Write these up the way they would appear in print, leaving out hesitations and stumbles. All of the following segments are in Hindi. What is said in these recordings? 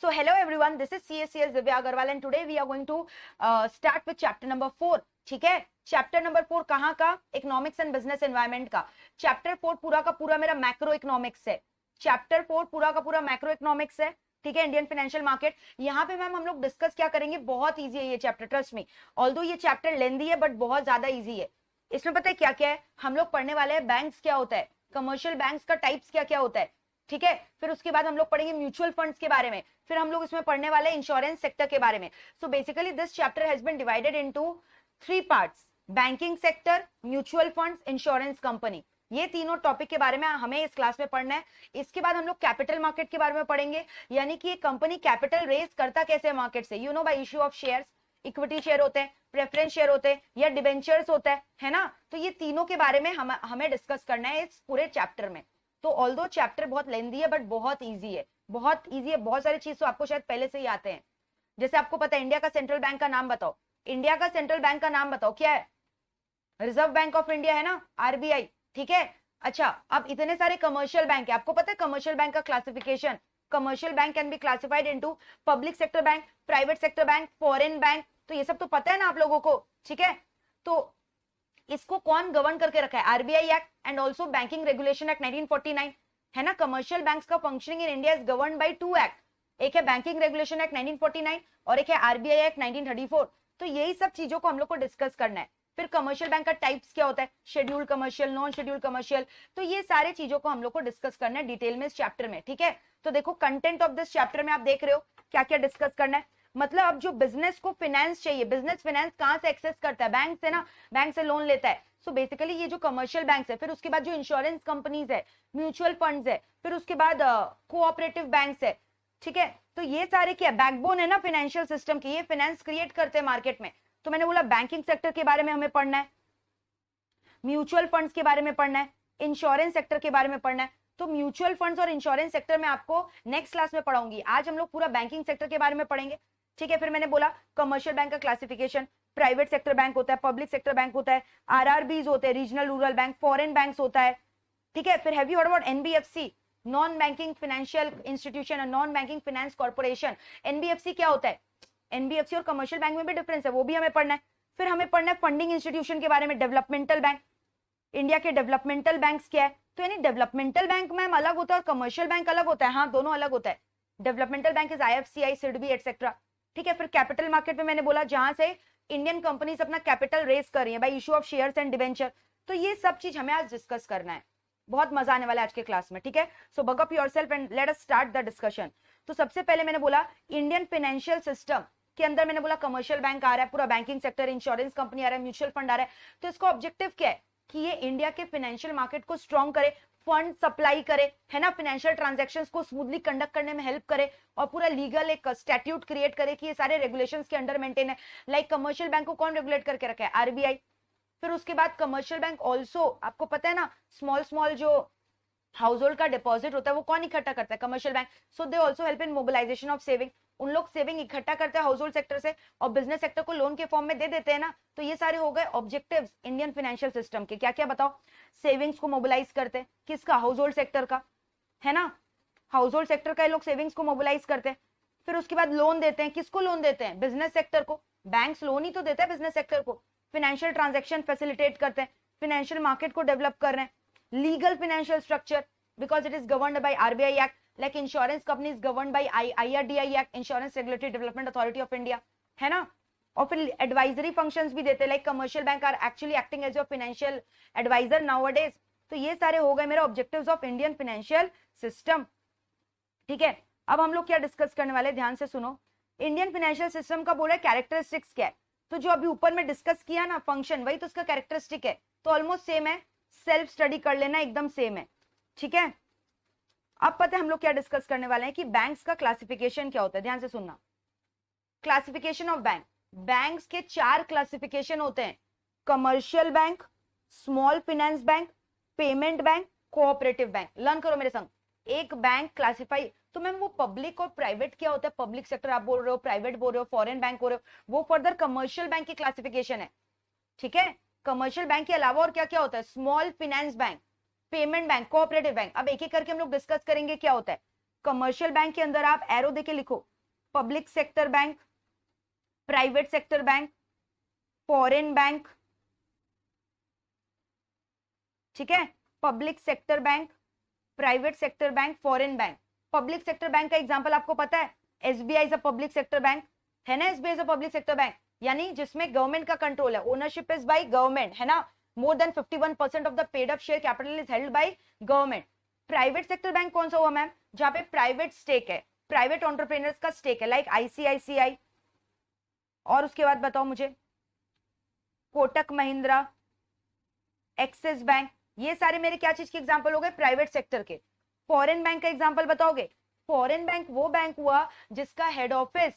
So hello everyone, this is CSCS Divya Agarwal and today we are going to start with chapter number 4. ठीक है, चैप्टर नंबर 4 कहाँ का? इकोनॉमिक्स एंड बिजनेस एनवायरनमेंट का. चैप्टर 4 पूरा का पूरा मेरा मैक्रो इकोनॉमिक्स है. चैप्टर 4 पूरा का पूरा मैक्रो इकोनॉमिक्स है. ठीक है, इंडियन फाइनेंशियल मार्केट. यहाँ पे मैम हम लोग डिस्कस क्या करेंगे? बहुत इजी है ये चैप्टर, ट्रस्ट मी. ऑल्दो ये चैप्टर लेंदी है बट बहुत ज्यादा इजी है. इसमें पता है क्या क्या है? हम लोग पढ़ने वाले हैं बैंक्स क्या होता है, कमर्शियल बैंक्स का टाइप्स क्या क्या होता है. ठीक है, फिर उसके बाद हम लोग पढ़ेंगे म्यूचुअल फंड्स के बारे में. फिर हम लोग इसमें पढ़ने वाले इंश्योरेंस सेक्टर के बारे में. So basically this chapter has been divided into 3 parts: banking sector, mutual funds, insurance company. ये तीनों टॉपिक के बारे में हमें इस क्लास में पढ़ना है. इसके बाद हम लोग कैपिटल मार्केट के बारे में पढ़ेंगे, यानी कि कंपनी कैपिटल रेज करता कैसे मार्केट से. You know, bye issue of shares. Equity share होते हैं, प्रेफरेंस शेयर होते हैं या डिबेंचर्स होता है ना. तो ये तीनों के बारे में हमें डिस्कस करना है इस पूरे चैप्टर में. तो ऑल्दो चैप्टर बहुत लेंदी है बट बहुत इजी है, बहुत इजी है. बहुत सारी चीज तो आपको शायद पहले से ही आते हैं. जैसे आपको पता है इंडिया का सेंट्रल बैंक का नाम बताओ. इंडिया का सेंट्रल बैंक का नाम बताओ, क्या है? रिजर्व बैंक ऑफ इंडिया है ना, आरबीआई. ठीक है, अच्छा. अब इतने सारे कमर्शियल बैंक है, आपको पता है कमर्शियल बैंक का classification? Commercial bank can be classified into public sector bank, private sector bank, foreign bank. तो ये सब तो पता है ना आप लोगों को. ठीक है, तो इसको कौन गवर्न करके रखा है? RBI act and also banking regulation act 1949 है ना. कमर्शियल बैंक्स का functioning in India is govern by 2 act. एक है बैंकिंग रेगुलेशन एक्ट 1949 और एक है आरबीआई एक्ट 1934. तो यही सब चीजों को हम लोग को डिस्कस करना है. फिर कमर्शियल बैंक का टाइप्स क्या होता है, schedule commercial, non schedule commercial. तो ये सारे चीजों को हम लोग को डिस्कस करना है डिटेल में इस चैप्टर में. ठीक है, तो देखो कंटेंट ऑफ दिस चैप्टर में आप देख रहे हो क्या क्या डिस्कस करना है. मतलब अब जो बिजनेस को फाइनेंस चाहिए, बिजनेस फाइनेंस कहां से एक्सेस करता है? बैंक से ना, बैंक से लोन लेता है. सो बेसिकली ये जो कमर्शियल बैंक है, फिर उसके बाद जो इंश्योरेंस कंपनीज है, म्यूचुअल फंड्स है, फिर उसके बाद कोऑपरेटिव बैंक्स है. ठीक है, तो ये सारे क्या बैकबोन है ना फाइनेंशियल सिस्टम की, ये फाइनेंस क्रिएट करते हैं मार्केट में. तो मैंने बोला बैंकिंग सेक्टर के बारे में हमें पढ़ना है, म्यूचुअल फंड्स के बारे में पढ़ना है, इंश्योरेंस सेक्टर के बारे में पढ़ना है. तो म्यूचुअल फंड्स और इंश्योरेंस सेक्टर में आपको नेक्स्ट क्लास में पढ़ाऊंगी. आज हम लोग पूरा बैंकिंग सेक्टर के बारे में पढ़ेंगे. ठीक है, फिर मैंने बोला कमर्शियल बैंक का क्लासिफिकेशन, प्राइवेट सेक्टर बैंक होता है, पब्लिक सेक्टर बैंक होता है, आरआरबीज होते हैं, regional rural bank, foreign banks होता है. ठीक है, फिर have you heard about NBFC, non banking financial institution और non banking finance corporation. NBFC क्या होता है? एनबीएफसी और कमर्शियल बैंक में भी डिफरेंस है, वो भी हमें पढ़ना है. फिर हमें पढ़ना है फंडिंग इंस्टीट्यूशन के बारे में, डेवलपमेंटल बैंक. इंडिया के डेवलपमेंटल बैंक्स क्या है? तो यानी डेवलपमेंटल बैंक मैम अलग होता है और कमर्शियल बैंक अलग होता है. हाँ, दोनों अलग होता है. Developmental bank is IFCI, SIDBI etcetera. ठीक है, फिर कैपिटल मार्केट में मैंने बोला जहां से इंडियन कंपनीज अपना कैपिटल रेज कर रही है bye issue of shares and debenture. तो ये सब चीज हमें आज डिस्कस करना है. बहुत मजा आने वाला है आज के क्लास में. ठीक है, so buck up yourself and let us start the discussion. तो सबसे पहले मैंने बोला इंडियन फाइनेंशियल सिस्टम के अंदर मैंने बोला कमर्शियल बैंक आ रहा है, पूरा बैंकिंग सेक्टर, इंश्योरेंस कंपनी आ रहा है, म्यूचुअल फंड आ रहा है. तो इसका ऑब्जेक्टिव क्या है? कि ये इंडिया के फाइनेंशियल मार्केट को स्ट्रॉन्ग करे, फंड सप्लाई करे, है ना, फाइनेंशियल ट्रांजैक्शंस को स्मूथली कंडक्ट करने में हेल्प करे और पूरा लीगल एक स्टैट्यूट क्रिएट करे कि ये सारे रेगुलेशंस के अंडर मेंटेन है. लाइक कमर्शियल बैंक को कौन रेगुलेट करके रखा है? आरबीआई. फिर उसके बाद कमर्शियल बैंक ऑल्सो, आपको पता है ना, स्मॉल स्मॉल जो हाउस होल्ड का डिपॉजिट होता है वो कौन इकट्ठा करता है? Commercial bank. So they also help in mobilisation of saving. उन लोग सेविंग इकट्ठा करते हैं हाउस होल्ड सेक्टर से और बिजनेस सेक्टर को लोन के फॉर्म में दे देते हैं ना. तो ये सारे हो गए ऑब्जेक्टिव्स इंडियन फाइनेंशियल सिस्टम के. क्या क्या बताओ? सेविंग्स को मोबिलाइज करते हैं, किसका? हाउस होल्ड सेक्टर का, है ना. हाउस होल्ड सेक्टर का लोग सेविंग्स को मोबिलाइज करते हैं. फिर उसके बाद लोन देते हैं, किसको लोन देते हैं? बिजनेस सेक्टर को. बैंक्स लोन ही तो देते हैं बिजनेस सेक्टर को. फाइनेंशियल ट्रांजेक्शन फैसिलिटेट करते हैं, फाइनेंशियल मार्केट को डेवलप कर रहे हैं. Legal financial structure because it is governed by RBI Act, like insurance company is governed by IRDAI Act, Insurance Regulatory Development Authority of India, है ना. और फिर एडवाइजरी फंक्शंस भी देते हैं, like commercial bank are actually acting as your financial advisor nowadays. तो ये सारे हो गए मेरे objectives of Indian financial system. ठीक है, अब हम लोग क्या डिस्कस करने वाले, ध्यान से सुनो. इंडियन फाइनेंशियल सिस्टम का बोला कैरेक्टरिस्टिक्स क्या है? तो जो अभी ऊपर में डिस्कस किया ना फंक्शन, वही तो उसका कैरेक्टरिस्टिक है. तो ऑलमोस्ट सेम है, सेल्फ स्टडी कर लेना, एकदम सेम है. ठीक है, अब पता है हम लोग क्या डिस्कस करने वाले हैं कि बैंक्स का क्लासिफिकेशन क्या होता है. ध्यान से सुनना. Classification of bank. बैंक्स के 4 क्लासिफिकेशन होते हैं: commercial bank, small finance bank, payment bank, cooperative bank. Learn करो मेरे संग. एक बैंक क्लासिफाई, तो मैम वो पब्लिक और प्राइवेट क्या होता है? पब्लिक सेक्टर आप बोल रहे हो, प्राइवेट बोल रहे हो, फॉरेन बैंक बोल रहे हो, वो फर्दर कमर्शियल बैंक की क्लासिफिकेशन है. ठीक है, कमर्शियल बैंक के अलावा और क्या क्या होता है? Small finance bank, payment bank, cooperative bank. अब एक एक करके हम लोग डिस्कस करेंगे क्या होता है. कमर्शियल बैंक के अंदर आप एरो देके लिखो, public sector bank, private sector bank, foreign bank, ठीक है, public sector bank, private sector bank, foreign bank. Public sector bank का एग्जांपल आपको पता है, SBI is a public sector bank, है ना, SBI is a public sector bank, यानी जिसमें गवर्नमेंट का कंट्रोल है, ओनरशिप इज बाय गवर्नमेंट, है ना, more than 51% of the paid up share capital is held by government. Private sector bank कौन सा हुआ मैम, जहां पे प्राइवेट स्टेक है, प्राइवेट एंटरप्रेन्योर्स का स्टेक है, लाइक आईसीआईसीआई, और उसके बाद बताओ मुझे, कोटक महिंद्रा, एक्सिस बैंक, ये सारे मेरे क्या चीज के एग्जांपल हो गए, प्राइवेट सेक्टर के। फॉरेन बैंक का एग्जांपल बताओगे, फॉरेन बैंक वो बैंक हुआ जिसका head office,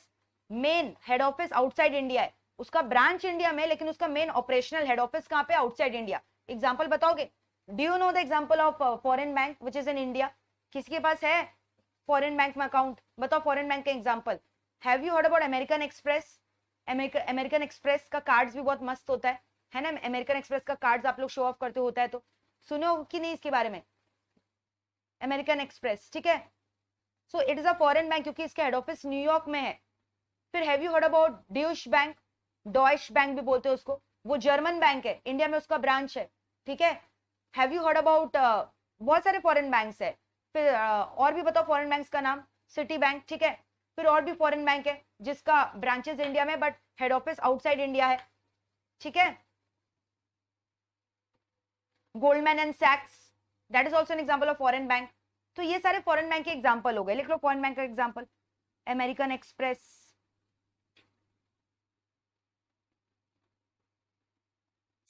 main head office outside India है, उसका ब्रांच इंडिया में, लेकिन उसका मेन ऑपरेशनल हेड ऑफिस कहां पे, आउटसाइड इंडिया। एग्जांपल बताओगे, do you know the example of foreign bank which is in India? किसके पास है फॉरेन बैंक में अकाउंट, बताओ फॉरेन बैंक का example. Have you heard about American express? American express का कार्ड्स भी बहुत मस्त होता है ना, अमेरिकन एक्सप्रेस का कार्ड्स आप लोग शो ऑफ करते होता है, तो सुने हो कि नहीं इसके बारे में, अमेरिकन एक्सप्रेस, ठीक है। So it is a foreign bank क्योंकि इसका हेड ऑफिस न्यूयॉर्क में है। फिर have you heard about Deutsche bank? Deutsch bank भी बोलते हैं उसको, वो जर्मन बैंक है, इंडिया में उसका ब्रांच है, ठीक है। हैव यू हर्ड अबाउट, बहुत सारे फॉरेन बैंक्स है। फिर और भी बताओ फॉरेन बैंक्स का नाम, सिटी बैंक, ठीक है। फिर और भी फॉरेन बैंक है जिसका ब्रांचेस इंडिया में but head office outside India है, ठीक है। गोल्डमैन एंड सैक्स, that is also an example of foreign bank. तो ये सारे फॉरेन बैंक के एग्जांपल हो गए, लिख लो फॉरेन बैंक का example, American express,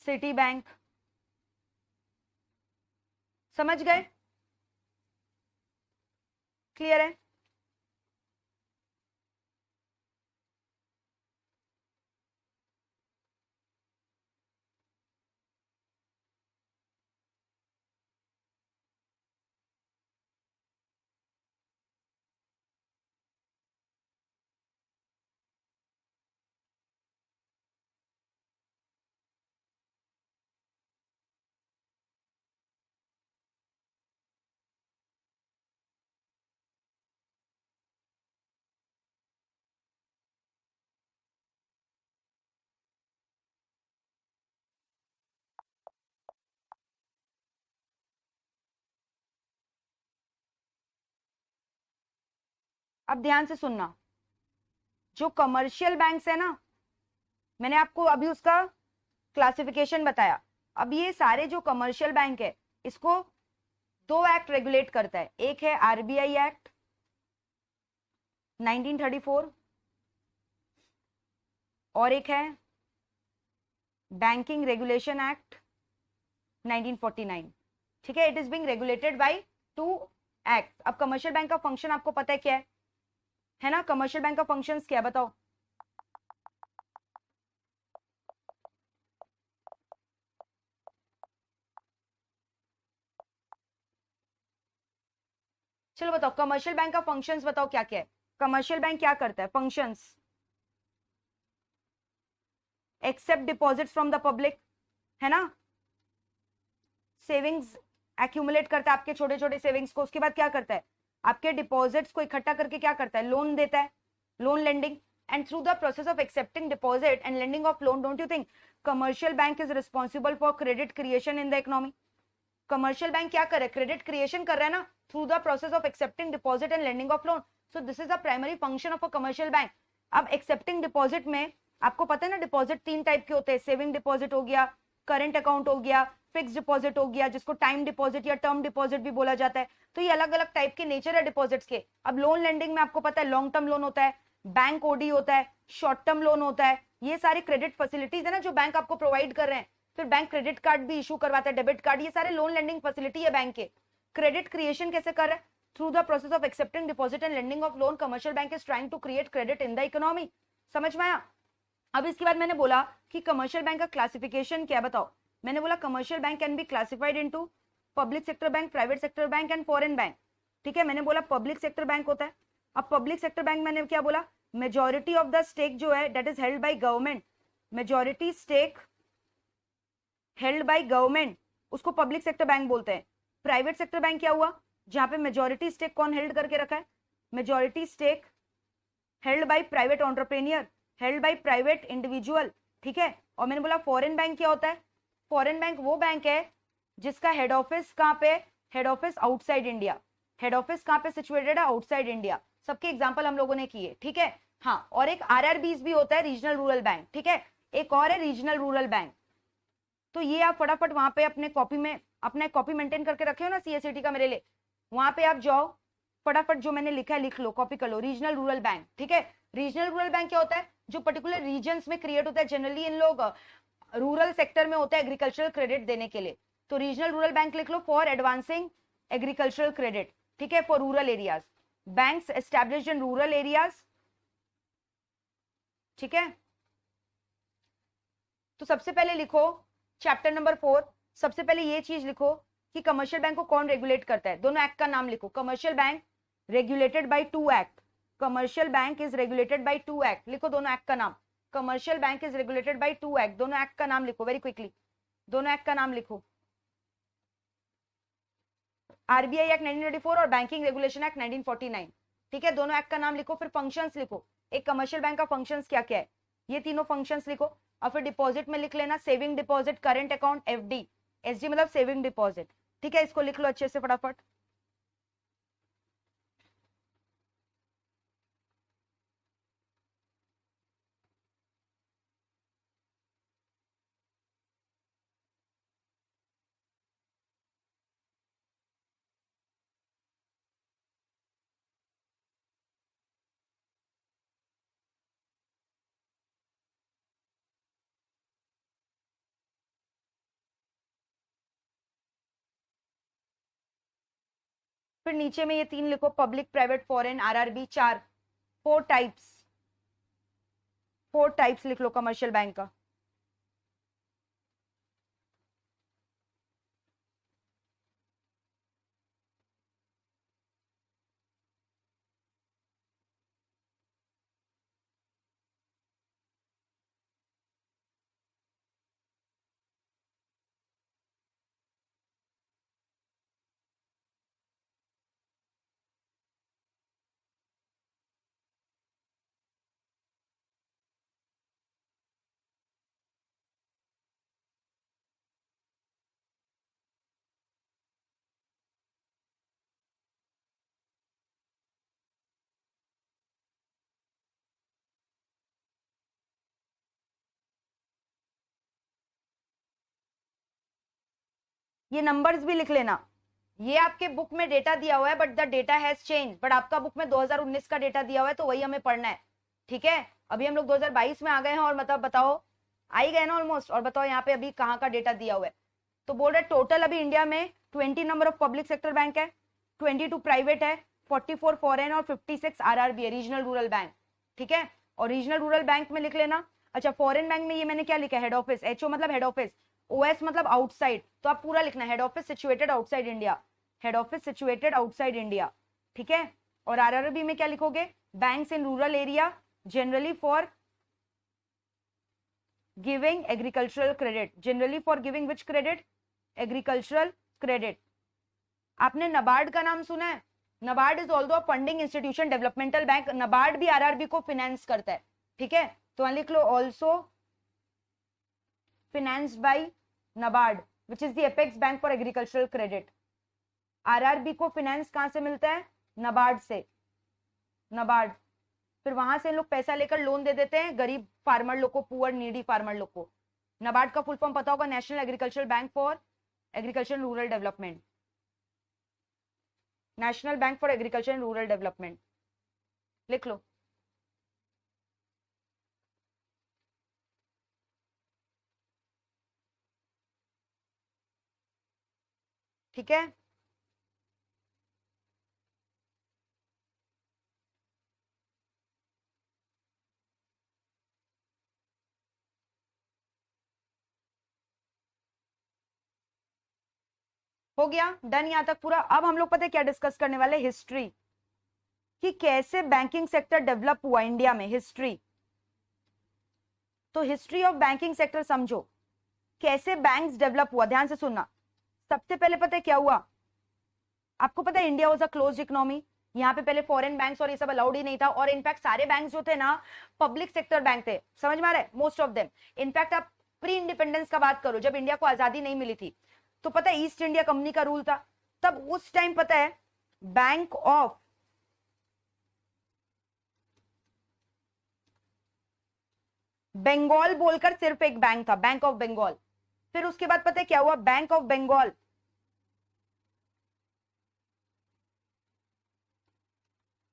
city bank, समझ गए, क्लियर है? अब ध्यान से सुनना, जो कमर्शियल बैंक्स है ना, मैंने आपको अभी उसका क्लासिफिकेशन बताया। अब ये सारे जो कमर्शियल बैंक है, इसको दो एक्ट रेगुलेट करता है, एक है आरबीआई एक्ट 1934 और एक है बैंकिंग रेगुलेशन एक्ट 1949, ठीक है। It is being regulated by two act. अब कमर्शियल बैंक का फंक्शन आपको पता है क्या है ना, कमर्शियल बैंक का फंक्शंस क्या है बताओ। चलो बताओ कमर्शियल बैंक का फंक्शंस बताओ क्या क्या है। कमर्शियल बैंक क्या करता है, functions, accept deposits from the public, है ना, सेविंग्स एक्यूमुलेट करता है आपके छोटे छोटे सेविंग्स को, उसके बाद क्या करता है, आपके डिपॉजिट्स को इकट्ठा करके क्या करता है, लोन देता है, loan lending. And through the process of accepting deposit and lending of loan, don't you think commercial bank is responsible for credit creation in the economy? Commercial bank क्या कर रहा है, क्रेडिट क्रिएशन कर रहा है ना, through the process of accepting deposit and lending of loan. So this is the primary function of a commercial bank. अब एक्सेप्टिंग डिपॉजिट में आपको पता है ना, डिपॉजिट तीन टाइप के होते हैं, सेविंग डिपॉजिट हो गया, करंट अकाउंट हो गया, फिक्स डिपॉजिट हो गया, जिसको टाइम डिपॉजिट या टर्म डिपॉजिट भी बोला जाता है। तो ये अलग अलग टाइप के नेचर है डिपॉजिट्स के। अब लोन लेंडिंग में आपको पता है लॉन्ग टर्म लोन होता है, बैंक ओडी होता है, शॉर्ट टर्म लोन होता है, ये सारी क्रेडिट फैसिलिटीज है ना जो बैंक आपको प्रोवाइड कर रहे हैं। फिर बैंक क्रेडिट कार्ड भी इशू करवाता है, डेबिट कार्ड, ये सारे लोन लेंडिंग फैसिलिटी है बैंक के। क्रेडिट क्रिएशन कैसे कर रहा है, through the process of accepting deposit and lending of loan, commercial bank is trying to create credit in the economy. समझ में आया? अब इसके बाद मैंने बोला कि कमर्शियल बैंक का क्लासिफिकेशन क्या बताओ। मैंने बोला commercial bank can be classified into public sector bank, private sector bank and foreign bank, ठीक है। मैंने बोला पब्लिक सेक्टर बैंक होता है। अब पब्लिक सेक्टर बैंक मैंने क्या बोला, मेजॉरिटी ऑफ द स्टेक जो है that is held by government, majority stake held by government, उसको पब्लिक सेक्टर बैंक बोलते हैं। प्राइवेट सेक्टर बैंक क्या हुआ, जहां पे मेजोरिटी स्टेक कौन हेल्ड करके रखा है, majority stake held by private entrepreneur, held by private individual, ठीक है। और मैंने बोला फॉरेन बैंक क्या होता है, फॉरेन बैंक वो बैंक है जिसका हेड ऑफिस कहां पे, head office outside India, head office कहां पे सिचुएटेड है, आउटसाइड इंडिया। सबके एग्जांपल हम लोगों ने किए, ठीक है। हाँ, और एक आरआरबीज भी होता है, रीजनल रूरल बैंक, ठीक है। एक और है रीजनल रूरल बैंक। तो ये आप फटाफट वहां पे अपने कॉपी में अपना कॉपी मेंटेन करके रखे हो ना सीएसईटी का मेरे लिए, वहां पे आप जाओ, फटाफट जो मैंने लिखा है लिख लो, कॉपी कर लो, रीजनल रूरल बैंक, ठीक है। रीजनल रूरल बैंक क्या होता है, जो पर्टिकुलर रीजन्स में क्रिएट होता है, जनरली इन लोग रूरल सेक्टर में होता है एग्रीकल्चरल क्रेडिट देने के लिए। तो रीजनल रूरल बैंक लिख लो, फॉर एडवांसिंग एग्रीकल्चरल क्रेडिट, ठीक है, for rural areas, banks established in rural areas, ठीक है। तो सबसे पहले लिखो चैप्टर नंबर 4, सबसे पहले ये चीज लिखो कि कमर्शियल बैंक को कौन रेगुलेट करता है, दोनों एक्ट का नाम लिखो। Commercial bank regulated by 2 act, commercial bank is regulated by 2 act, लिखो दोनों एक्ट का नाम। Commercial bank is regulated by 2 act, दोनों एक्ट का नाम लिखो वेरी क्विकली, दोनों एक्ट का नाम लिखो। आरबीआई एक्ट 1984 और बैंकिंग रेगुलेशन एक्ट 1949, ठीक है। दोनों एक्ट का नाम लिखो, फिर फंक्शंस लिखो, एक कमर्शियल बैंक का फंक्शंस क्या क्या है, ये तीनों फंक्शंस लिखो। और फिर डिपॉजिट में लिख लेना saving deposit, current account, FD, SD मतलब सेविंग डिपॉजिट, ठीक है। इसको लिख लो अच्छे से फटाफट। फिर नीचे में ये 3 लिखो, public private foreign RRB, 4 4 types, 4 types लिख लो कमर्शियल बैंक का। ये नंबर्स भी लिख लेना, ये आपके बुक में डेटा दिया हुआ है but the data has change, but आपका बुक में 2019 का डेटा दिया हुआ है तो वही हमें पढ़ना है, ठीक है। अभी हम लोग 2022 में आ गए हैं और मतलब बताओ आ ही गए ना ऑलमोस्ट, और बताओ यहाँ पे अभी कहाँ का डेटा दिया हुआ है। तो बोल रहे टोटल अभी इंडिया में 20 number of public sector bank है, 22 प्राइवेट है, 44 फॉरेन और 56 आरआरबी है, रीजनल रूरल बैंक, ठीक है। और रीजनल रूरल बैंक में लिख लेना। अच्छा, फॉरेन बैंक में ये मैंने क्या लिखा, हेड ऑफिस, एचओ मतलब हेड ऑफिस, ओएस मतलब आउटसाइड, तो आप पूरा लिखना, head office situated outside India, head office situated outside India, ठीक है। और आरआरबी में क्या लिखोगे, banks in rural area generally for giving agricultural credit, generally for giving which credit, agricultural credit. आपने नबार्ड का नाम सुना है, NABARD is also funding institution developmental bank, NABARD भी आरआरबी को फाइनेंस करता है, ठीक है। तो लिख लो also financed by NABARD which is the apex bank for agricultural credit। RRB को फाइनेंस कहां से मिलता है, नबार्ड से, नबार्ड। फिर वहां से लोग पैसा लेकर लोन दे देते हैं गरीब फार्मर लोग को, पुअर नीडी फार्मर लोग को। नबार्ड का फुल फॉर्म पता होगा, national agricultural bank for agriculture rural development, national bank for agriculture and rural development, लिख लो। ठीक है, हो गया डन यहां तक पूरा। अब हम लोग पता है क्या डिस्कस करने वाले, हिस्ट्री, कि कैसे बैंकिंग सेक्टर डेवलप हुआ इंडिया में, हिस्ट्री। तो हिस्ट्री ऑफ बैंकिंग सेक्टर समझो, कैसे बैंक्स डेवलप हुआ, ध्यान से सुनना। सबसे पहले पता है क्या हुआ, आपको पता है India was a closed economy, यहाँ पे पहले फॉरेन बैंक्स और ये सब अलाउड ही नहीं था, और इनफैक्ट सारे बैंक्स जो थे ना पब्लिक सेक्टर बैंक थे, समझ में आ रहा है, मोस्ट ऑफ देम। इनफैक्ट आप प्री इंडिपेंडेंस का बात करो, जब इंडिया को आजादी नहीं मिली थी, तो पता है ईस्ट इंडिया कंपनी का रूल था, तब उस टाइम पता है बैंक ऑफ बंगाल बोलकर सिर्फ एक बैंक था, बैंक ऑफ बंगाल। फिर उसके बाद पता है क्या हुआ, बैंक ऑफ बंगाल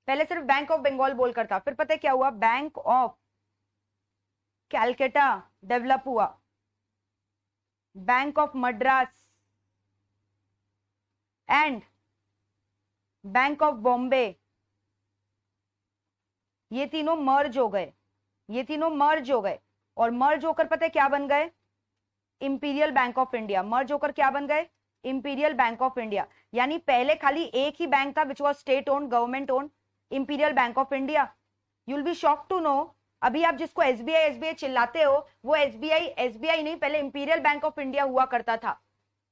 पहले सिर्फ बैंक ऑफ बंगाल बोलकर था, फिर पता है क्या हुआ, बैंक ऑफ कैलकाटा डेवलप हुआ, bank of Madras and bank of Bombay, ये तीनों मर्ज हो गए, ये तीनों मर्ज हो गए, और मर्ज होकर पता है क्या बन गए, इंपीरियल बैंक ऑफ इंडिया। मर्ज होकर क्या बन गए, इंपीरियल बैंक ऑफ इंडिया। यानी पहले खाली एक ही बैंक था which was state owned, government owned, Imperial Bank of India. You will be shock to know, अभी आप जिसको एसबीआई एसबीआई चिल्लाते हो, वो एसबीआई एसबीआई नहीं, पहले इंपीरियल बैंक ऑफ इंडिया हुआ करता था,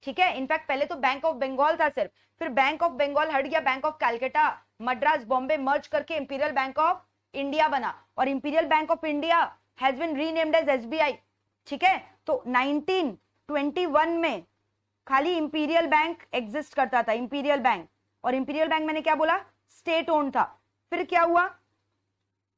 ठीक है। इनफैक्ट पहले तो बैंक ऑफ बंगाल था सिर्फ, फिर बैंक ऑफ बंगाल हट गया, Bank of Calcutta Madras Bombay merge करके इंपीरियल बैंक ऑफ इंडिया बना, और Imperial Bank of India has been renamed as SBI, ठीक है। तो 1921 में खाली इंपीरियल बैंक एग्जिस्ट करता था, इंपीरियल बैंक, और इंपीरियल बैंक मैंने क्या बोला, स्टेट ओन था। फिर क्या हुआ,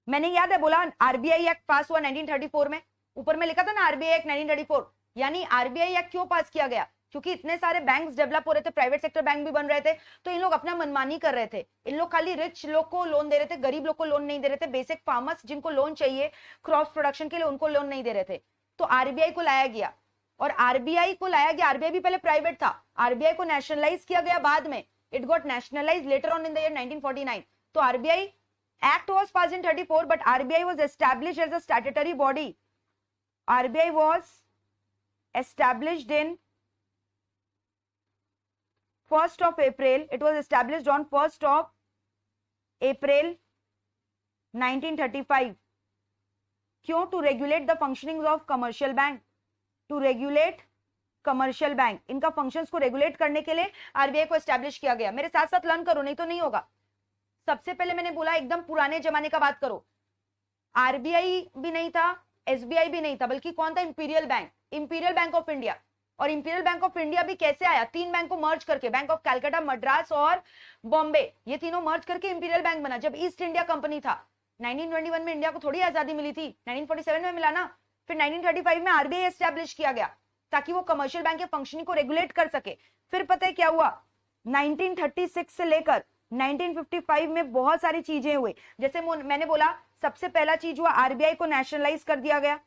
मैंने याद है बोला आरबीआई एक्ट पास हुआ 1934 में, ऊपर में लिखा था ना आरबीआई एक्ट 1934। यानी आरबीआई एक्ट क्यों पास किया गया, क्योंकि इतने सारे बैंक्स डेवलप हो रहे थे, प्राइवेट सेक्टर बैंक भी बन रहे थे, तो इन लोग अपना मनमानी कर रहे थे। इन लोग खाली रिच लोग को लोन दे रहे थे, गरीब लोग को लोन नहीं दे रहे थे, बेसिक फार्मर्स जिनको लोन चाहिए क्रॉप प्रोडक्शन के लिए उनको लोन नहीं दे रहे थे। तो आरबीआई को लाया गया, और आरबीआई को लाया गया, आरबीआई भी पहले प्राइवेट था, आरबीआई को नेशनलाइज किया गया बाद में, it got nationalise later on in the year 1949। तो RBI Act was passed in 34, but RBI was established as a statutory body. RBI was established in 1st of April. It was established on 1st of April 1935. क्यों? To regulate the functionings of commercial bank. To regulate commercial bank. इनका functions को regulate करने के लिए RBI को establish किया गया। मेरे साथ साथ learn करो, नहीं तो नहीं होगा। सबसे पहले मैंने बोला एकदम पुराने जमाने का बात करो, आरबीआई भी नहीं था, एसबीआई भी नहीं था, बल्कि कौन था, imperial bank, imperial Bank of India. और इंपीरियल बैंक ऑफ इंडिया भी कैसे आया, तीन बैंक को मर्ज करके, बैंक ऑफ कैलकाटा मद्रास और बॉम्बे, ये तीनों मर्ज करके इंपीरियल बैंक बना। जब ईस्ट इंडिया कंपनी था 1921 में, इंडिया को थोड़ी आजादी मिली थी, 1947 में मिला ना। फिर 1935 में आरबीआई एस्टैब्लिश किया गया ताकि वो कमर्शियल बैंक के फंक्शनिंग को रेगुलेट कर सके। फिर पता है क्या हुआ, 1936 से लेकर 1955 में बहुत सारी चीजें हुई। जैसे मैंने बोला सबसे पहला चीज हुआ, आरबीआई को नेशनलाइज कर दिया गया,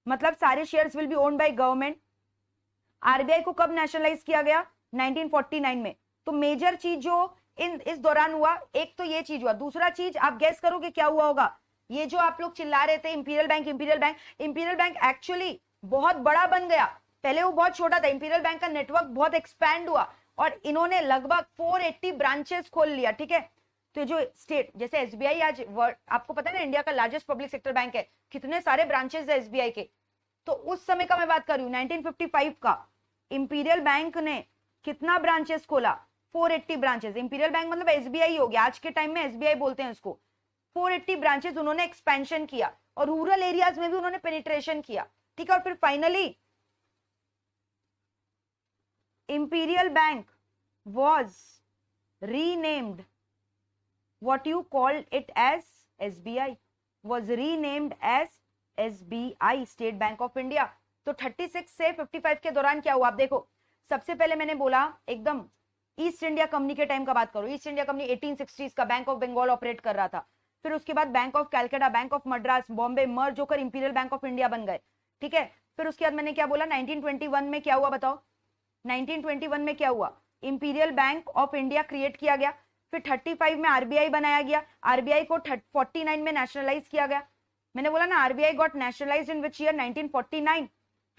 मतलब सारे shares will be owned by government. RBI को कब नेशनलाइज किया गया, 1949 में। तो मेजर चीज जो इस दौरान हुआ, एक तो ये चीज हुआ। दूसरा चीज आप गेस करोगे क्या हुआ होगा, ये जो आप लोग चिल्ला रहे थे imperial bank imperial bank, imperial bank actually बहुत बड़ा बन गया। पहले वो बहुत छोटा था, इंपीरियल बैंक का नेटवर्क बहुत एक्सपैंड हुआ, और इन्होंने लगभग 480 ब्रांचेस खोल लिया, ठीक है। तो जो स्टेट, जैसे एसबीआई आज आपको पता है ना इंडिया का लार्जेस्ट पब्लिक सेक्टर बैंक है, कितने सारे ब्रांचेस है एसबीआई के। तो उस समय का मैं बात कर रही हूँ 1955 का, इंपीरियल बैंक ने कितना ब्रांचेस खोला, 480 ब्रांचेस। इंपीरियल बैंक मतलब एसबीआई हो गया, आज के टाइम में एसबीआई बोलते हैं उसको। 480 ब्रांचेस उन्होंने एक्सपेंशन किया, और रूरल एरियाज में भी उन्होंने पेनिट्रेशन किया, ठीक है। और फिर finally Imperial Bank was renamed, what you called it as SBI, was renamed as SBI, State Bank of India। तो 36 से 55 के दौरान क्या हुआ आप देखो। सबसे पहले मैंने बोला एकदम ईस्ट इंडिया कंपनी के टाइम का बात करो, ईस्ट इंडिया कंपनी 1860s का बैंक ऑफ बंगाल ऑपरेट कर रहा था। फिर उसके बाद Bank of Calcutta, Bank of Madras, Bombay merge होकर इंपीरियल बैंक ऑफ इंडिया बन गए, ठीक है। फिर उसके बाद मैंने क्या बोला, 1921 में क्या हुआ बताओ, 1921 में क्या हुआ, imperial Bank of India create किया गया। फिर 35 में आरबीआई बनाया गया, आरबीआई को 49 में नेशनलाइज किया गया। मैंने बोला ना RBI got nationalised in which year, 1949,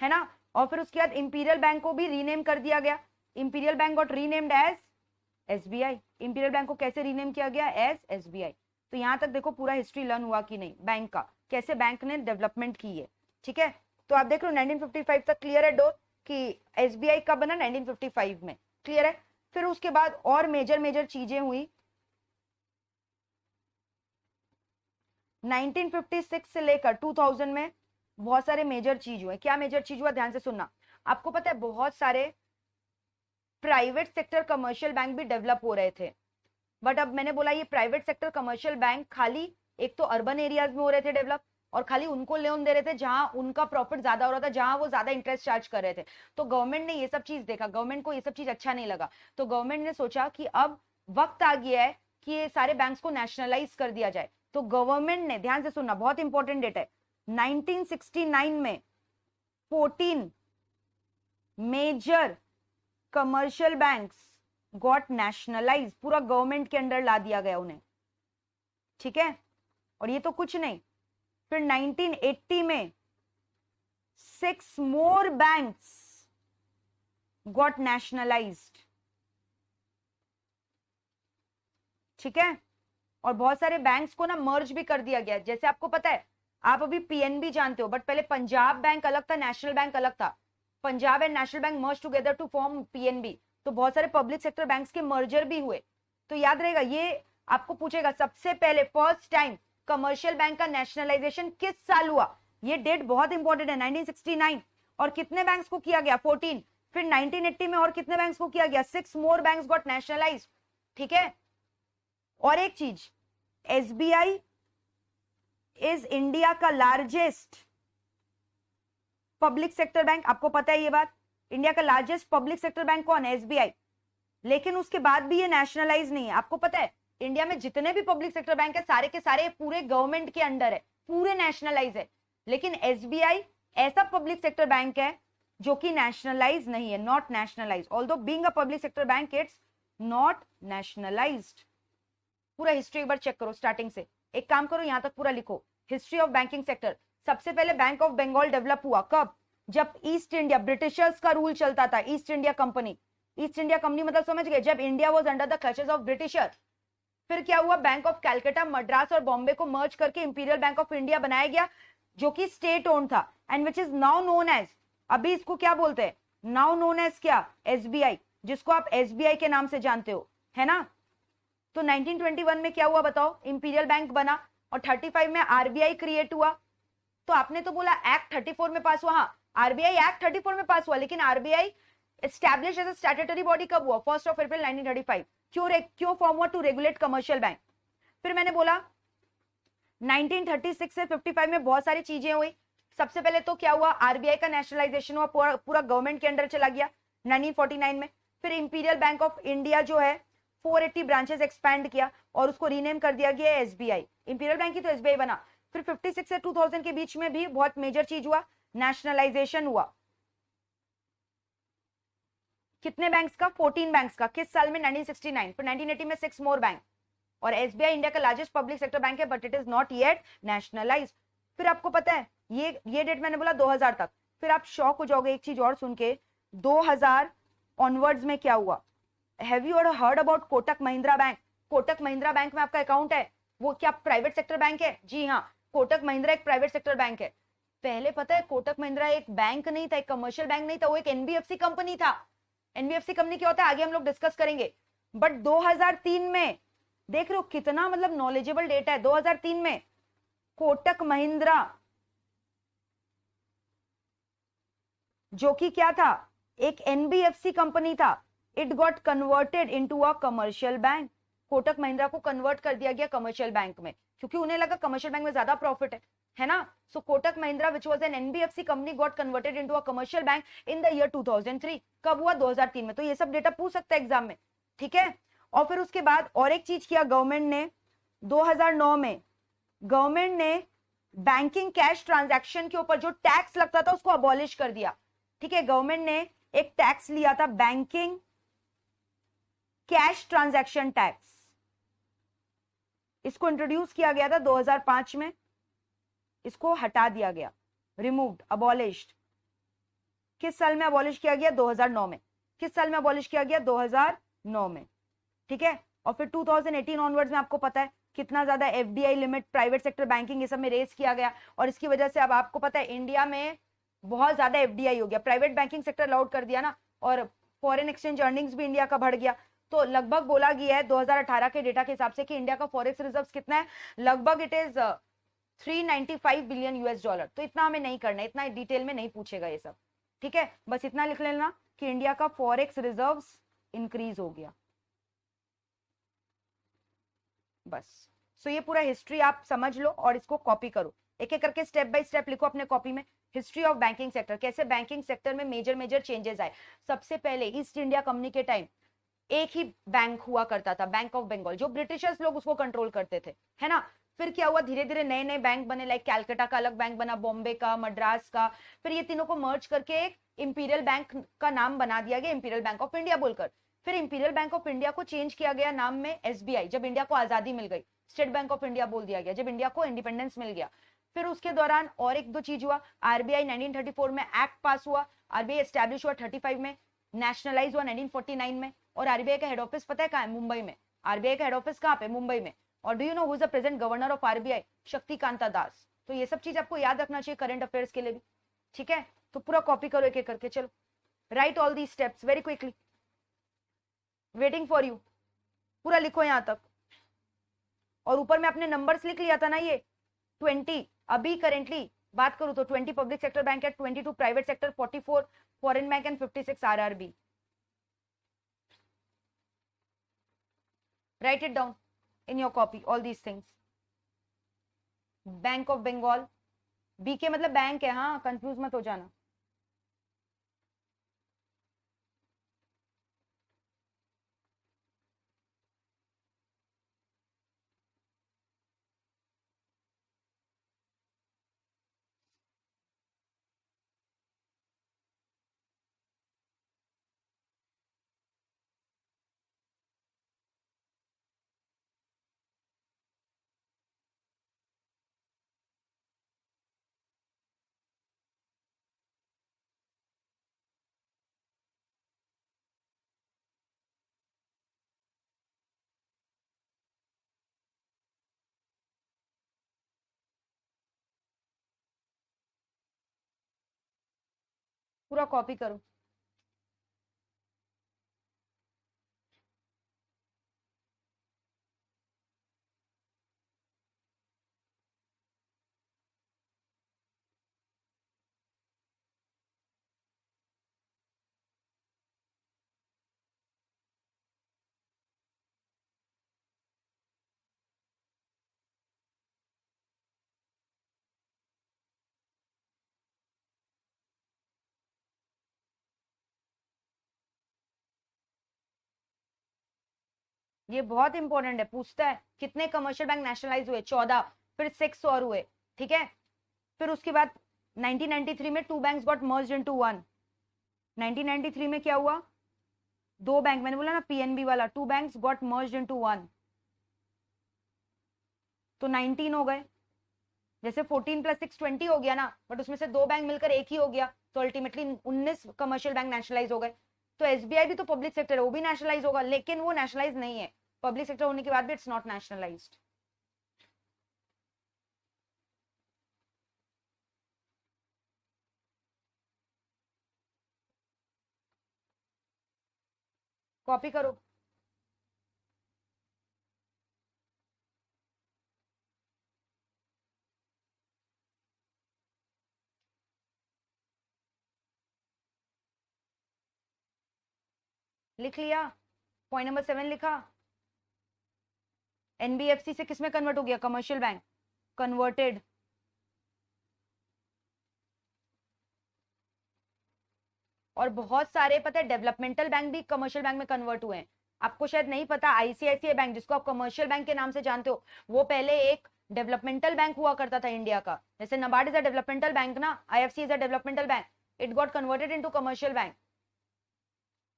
है ना। और फिर उसके बाद इंपीरियल बैंक को भी रीनेम कर दिया गया, Imperial Bank got renamed as SBI. Imperial Bank को कैसे रीनेम किया गया, एज एसबीआई। तो यहां तक देखो पूरा हिस्ट्री लर्न हुआ कि नहीं बैंक का, कैसे बैंक ने डेवलपमेंट की है, ठीक है। तो आप देख लो 1955 तक क्लियर है डोर कि एसबीआई कब बना, 1955 में, क्लियर है। फिर उसके बाद और मेजर मेजर चीजें हुई 1956 से लेकर 2000 में बहुत सारे मेजर चीज हुए। क्या मेजर चीज हुआ, ध्यान से सुनना। आपको पता है बहुत सारे प्राइवेट सेक्टर कमर्शियल बैंक भी डेवलप हो रहे थे, बट अब मैंने बोला ये प्राइवेट सेक्टर कमर्शियल बैंक खाली एक तो अर्बन एरियाज में हो रहे थे डेवलप, और खाली उनको लोन दे रहे थे जहां उनका प्रॉफिट ज्यादा हो रहा था, जहां वो ज्यादा इंटरेस्ट चार्ज कर रहे थे। तो गवर्नमेंट ने ये सब चीज देखा, गवर्नमेंट को ये सब चीज अच्छा नहीं लगा, तो गवर्नमेंट ने सोचा कि अब वक्त आ गया है कि ये सारे बैंक्स को नेशनलाइज कर दिया जाए। तो गवर्नमेंट ने, ध्यान से सुनना, बहुत इंपॉर्टेंट डेट है, 1969 में 14 major commercial banks got nationalise, पूरा गवर्नमेंट के अंडर ला दिया गया उन्हें, ठीक है। और ये तो कुछ नहीं, फिर 1980 में 6 मोर बैंक्स गॉट नेशनलाइज्ड, ठीक है। और बहुत सारे बैंक्स को ना मर्ज भी कर दिया गया। जैसे आपको पता है, आप अभी पीएनबी जानते हो, बट पहले पंजाब बैंक अलग था, नेशनल बैंक अलग था। Punjab and National Bank merge together to form PNB. तो बहुत सारे पब्लिक सेक्टर बैंक्स के मर्जर भी हुए। तो याद रहेगा, ये आपको पूछेगा सबसे पहले फर्स्ट टाइम कमर्शियल बैंक का नेशनलाइजेशन किस साल हुआ। ये डेट बहुत इंपॉर्टेंट है, 1969। और कितने बैंक्स को किया गया, 14। फिर 1980 में और कितने बैंक्स को किया गया, 6 मोर बैंक्स गॉट नेशनलाइज्ड, ठीक है। और एक चीज, एसबीआई इज इंडिया का लार्जेस्ट पब्लिक सेक्टर बैंक। आपको पता है ये बात, इंडिया का लार्जेस्ट पब्लिक सेक्टर बैंक कौन है, एसबीआई। लेकिन उसके बाद भी ये नेशनलाइज नहीं है। आपको पता है इंडिया में जितने भी पब्लिक सेक्टर बैंक है सारे के सारे पूरे गवर्नमेंट के अंडर है, पूरे नेशनलाइज है। लेकिन एसबीआई ऐसा पब्लिक सेक्टर बैंक है जो कि नेशनलाइज नहीं है, not nationalise. Although being a public sector bank it's not nationalised. पूरा हिस्ट्री एक बार चेक करो स्टार्टिंग से, एक काम करो यहां तक पूरा लिखो, हिस्ट्री ऑफ बैंकिंग सेक्टर। सबसे पहले बैंक ऑफ बंगाल डेवलप हुआ कब, जब ईस्ट इंडिया, ब्रिटिशर्स का रूल चलता था, east India company. East India company मतलब समझ गए, जब India was under the clutches of britisher. फिर क्या हुआ, बैंक ऑफ कैलकाटा, मद्रास और बॉम्बे को मर्ज करके इंपीरियल बैंक ऑफ इंडिया बनाया गया, जो कि स्टेट ओन था, and which is now known as, अभी इसको क्या बोलते हैं, नाउ नोन एज क्या, एसबीआई, जिसको आप एसबीआई के नाम से जानते हो, है ना। तो 1921 में क्या हुआ बताओ, इंपीरियल बैंक बना, और 35 में आरबीआई क्रिएट हुआ। तो आपने तो बोला एक्ट 34 में पास हुआ, हाँ आरबीआई एक्ट 34 में पास हुआ, लेकिन RBI establish as a statutory body कब हुआ, 1 अप्रैल 1935। क्यों फॉर्म हुआ, टू रेगुलेट कमर्शियल बैंक। फिर मैंने बोला 1936 से 55 में बहुत सारी चीजें हुई। सबसे पहले तो क्या हुआ, आरबीआई का नेशनलाइजेशन हुआ, पूरा गवर्नमेंट के अंडर चला गया 1949 में। फिर इंपीरियल बैंक ऑफ इंडिया जो है 480 ब्रांचेस एक्सपैंड किया और उसको रीनेम कर दिया गया एसबीआई। इंपीरियल बैंक ही तो एसबीआई बना। फिर 56 से 2000 के बीच में भी बहुत मेजर चीज हुआ, नेशनलाइजेशन हुआ। कितने बैंक्स का, 14 बैंक्स का। किस साल में, 1969। फिर 1980 में 6 मोर बैंक। और एसबीआई इंडिया का लार्जेस्ट पब्लिक सेक्टर बैंक है, but it is not yet nationalised. फिर आपको पता है ये डेट मैंने बोला 2000 तक। फिर आप शॉक हो जाओगे एक चीज और सुन के, 2000 ऑनवर्ड्स में क्या हुआ। Have you heard about Kotak Mahindra bank. Kotak Mahindra bank में आपका अकाउंट है, वो क्या प्राइवेट सेक्टर बैंक है, जी हाँ, कोटक महिंद्रा एक प्राइवेट सेक्टर बैंक है। पहले पता है कोटक महिंद्रा एक बैंक नहीं था, एक कमर्शियल बैंक नहीं था, वो एक एनबीएफसी कंपनी था। एनबीएफसी कंपनी क्या होता है आगे हम लोग डिस्कस करेंगे। बट 2003 में, देख रहे हो कितना मतलब नॉलेजेबल डेटा है, 2003 में कोटक महिंद्रा जो कि क्या था, एक एनबीएफसी कंपनी था, it got converted into a commercial bank. Kotak Mahindra को कन्वर्ट कर दिया गया कमर्शियल बैंक में, क्योंकि उन्हें लगा कमर्शियल बैंक में ज्यादा प्रॉफिट है ना। So Kotak Mahindra which was an NBFC company got converted into a commercial bank in the year 2003। कब हुआ, 2003 में। तो ये सब डेटा पूछ सकता है एग्जाम में, ठीक है। और फिर उसके बाद और एक चीज किया गवर्नमेंट ने, 2009 में गवर्नमेंट ने बैंकिंग कैश ट्रांजैक्शन के ऊपर जो टैक्स लगता था उसको अबॉलिश कर दिया, ठीक है। गवर्नमेंट ने एक टैक्स लिया था, बैंकिंग कैश ट्रांजैक्शन टैक्स, इसको इंट्रोड्यूस किया गया था 2005 में, इसको हटा दिया गया, रिमूव्ड, अबॉलिश्ड। किस साल में अबॉलिश किया गया, 2009 में। किस साल में अबॉलिश किया गया, 2009 में, ठीक है। और फिर 2018 ऑनवर्ड्स में आपको पता है कितना ज्यादा FDI limit, private sector banking, ये सब में रेस किया गया, और इसकी वजह से अब आपको पता है इंडिया में बहुत ज्यादा एफडीआई हो गया, प्राइवेट बैंकिंग सेक्टर अलाउड कर दिया ना, और फॉरेन एक्सचेंज अर्निंग्स भी इंडिया का बढ़ गया। तो लगभग बोला गया है 2018 के डेटा के हिसाब से कि इंडिया का फॉरेक्स रिजर्व्स कितना है, लगभग it is 395 billion US dollar. तो इतना हमें नहीं करना है, इतना डिटेल में नहीं पूछेगा ये सब, ठीक है। बस इतना लिख लेना कि इंडिया का फॉरेक्स रिजर्व्स इंक्रीज हो गया, बस। सो ये पूरा हिस्ट्री आप समझ लो और इसको कॉपी करो, एक एक करके स्टेप बाय स्टेप लिखो अपने कॉपी में। हिस्ट्री ऑफ बैंकिंग सेक्टर, कैसे बैंकिंग सेक्टर में मेजर मेजर चेंजेस आए। सबसे पहले ईस्ट इंडिया कंपनी के टाइम एक ही बैंक हुआ करता था, बैंक ऑफ बंगाल, जो ब्रिटिशर्स लोग उसको कंट्रोल करते थे, है ना। फिर क्या हुआ, धीरे धीरे नए नए बैंक बने, लाइक कैलकाटा का अलग बैंक बना, बॉम्बे का, मद्रास का। फिर ये तीनों को मर्ज करके एक इंपीरियल बैंक का नाम बना दिया गया, इंपीरियल बैंक ऑफ इंडिया बोलकर। फिर इंपीरियल बैंक ऑफ इंडिया को चेंज किया गया नाम में एसबीआई, जब इंडिया को आजादी मिल गई। स्टेट बैंक ऑफ इंडिया बोल दिया गया जब इंडिया को इंडिपेंडेंस मिल गया। फिर उसके दौरान और एक दो चीज हुआ, आरबीआई 1934 में एक्ट पास हुआ, आरबीआई एस्टैब्लिश हुआ 35 में, नेशनलाइज हुआ 1949 में। और आरबीआई का हेड ऑफिस पता है कहाँ है, मुंबई में। आरबीआई का हेड ऑफिस कहाँ पे, मुंबई में। और do you know who is the present governor of RBI, Shaktikanta Das. तो ये सब चीज आपको याद रखना चाहिए करंट अफेयर्स के लिए भी, ठीक है। तो पूरा कॉपी करो एक एक करके, चलो right all the steps very quickly, waiting for you. पूरा लिखो यहां तक, और ऊपर में अपने नंबर्स लिख लिया था ना, ये 20 अभी करेंटली बात करूं तो 20 पब्लिक सेक्टर बैंक है, 22 private sector, 44 foreign bank and 56 RRB. write it down in your copy all these things. Bank of Bengal, BK मतलब बैंक है, हाँ कंफ्यूज मत हो जाना। पूरा कॉपी करो, ये बहुत इंपॉर्टेंट है, पूछता है कितने कमर्शियल बैंक नेशनलाइज हुए, 14, फिर 6 और हुए, ठीक है। फिर उसके बाद 1993 में 2 बैंक्स गॉट मर्ज्ड इनटू 1। 1993 में क्या हुआ, 2 बैंक, मैंने बोला ना पीएनबी वाला, 2 बैंक्स गॉट मर्ज्ड इनटू 1, तो 19 हो गए। जैसे 14 + 6 20 हो गया ना, बट उसमें से 2 बैंक मिलकर एक ही हो गया, तो अल्टीमेटली 19 कमर्शियल बैंक नेशनलाइज हो गए। तो एसबीआई भी तो पब्लिक सेक्टर है, वो भी नेशनलाइज होगा, लेकिन वो नेशनलाइज नहीं है, पब्लिक सेक्टर होने के बाद भी इट्स नॉट नेशनलाइज्ड। कॉपी करो, लिख लिया, पॉइंट नंबर 7 लिखा। एनबीएफसी से किसमें कन्वर्ट हो गया, कमर्शियल बैंक, कन्वर्टेड। और बहुत सारे पता है डेवलपमेंटल बैंक भी कमर्शियल बैंक में कन्वर्ट हुए हैं। आपको शायद नहीं पता, आईसीआईसीआई बैंक जिसको आप कमर्शियल बैंक के नाम से जानते हो, वो पहले एक डेवलपमेंटल बैंक हुआ करता था इंडिया का। जैसे NABARD is a developmental bank ना, IFC is a developmental bank, it got converted into commercial bank.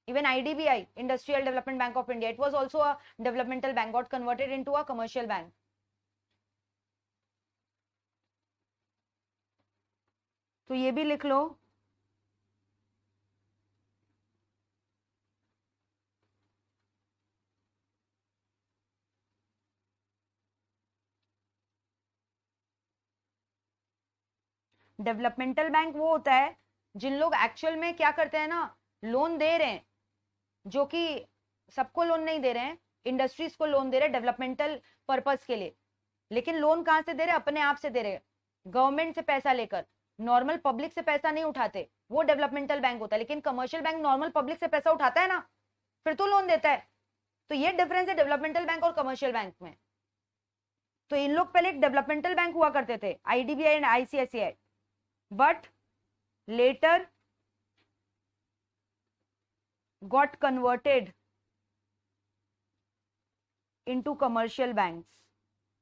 Even IDBI, Industrial Development Bank of India, it was also a developmental bank, got converted into a commercial bank. तो ये भी लिख लो, डेवलपमेंटल बैंक वो होता है जिन लोग एक्चुअल में क्या करते हैं ना, लोन दे रहे हैं, जो कि सबको लोन नहीं दे रहे हैं, इंडस्ट्रीज को लोन दे रहे हैं डेवलपमेंटल पर्पस के लिए, लेकिन लोन कहां से दे रहे हैं? अपने आप से दे रहे हैं, गवर्नमेंट से पैसा लेकर, नॉर्मल पब्लिक से पैसा नहीं उठाते, वो डेवलपमेंटल बैंक होता है। लेकिन कमर्शियल बैंक नॉर्मल पब्लिक से पैसा उठाता है ना, फिर तो लोन देता है। तो ये डिफरेंस है डेवलपमेंटल बैंक और कमर्शियल बैंक में। तो इन लोग पहले डेवलपमेंटल बैंक हुआ करते थे, IDBI and ICICI, but later got converted into commercial banks.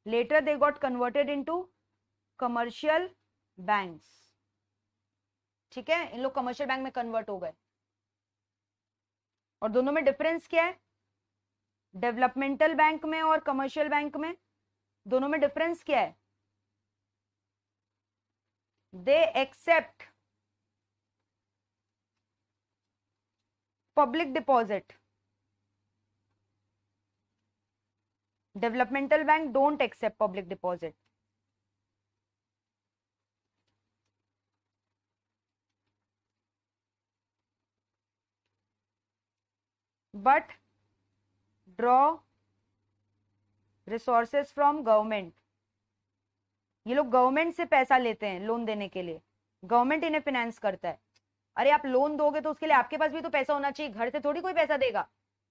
Later they got converted into commercial banks. ठीक है, इन लोग कमर्शियल बैंक में कन्वर्ट हो गए। और दोनों में डिफरेंस क्या है? डेवलपमेंटल बैंक में और कमर्शियल बैंक में दोनों में डिफरेंस क्या है? They accept public deposit, developmental bank don't accept public deposit. But draw resources from government. ये लोग गवर्नमेंट से पैसा लेते हैं लोन देने के लिए, गवर्नमेंट इन्हें फाइनेंस करता है। अरे आप लोन दोगे तो उसके लिए आपके पास भी तो पैसा होना चाहिए, घर से थोड़ी कोई पैसा देगा।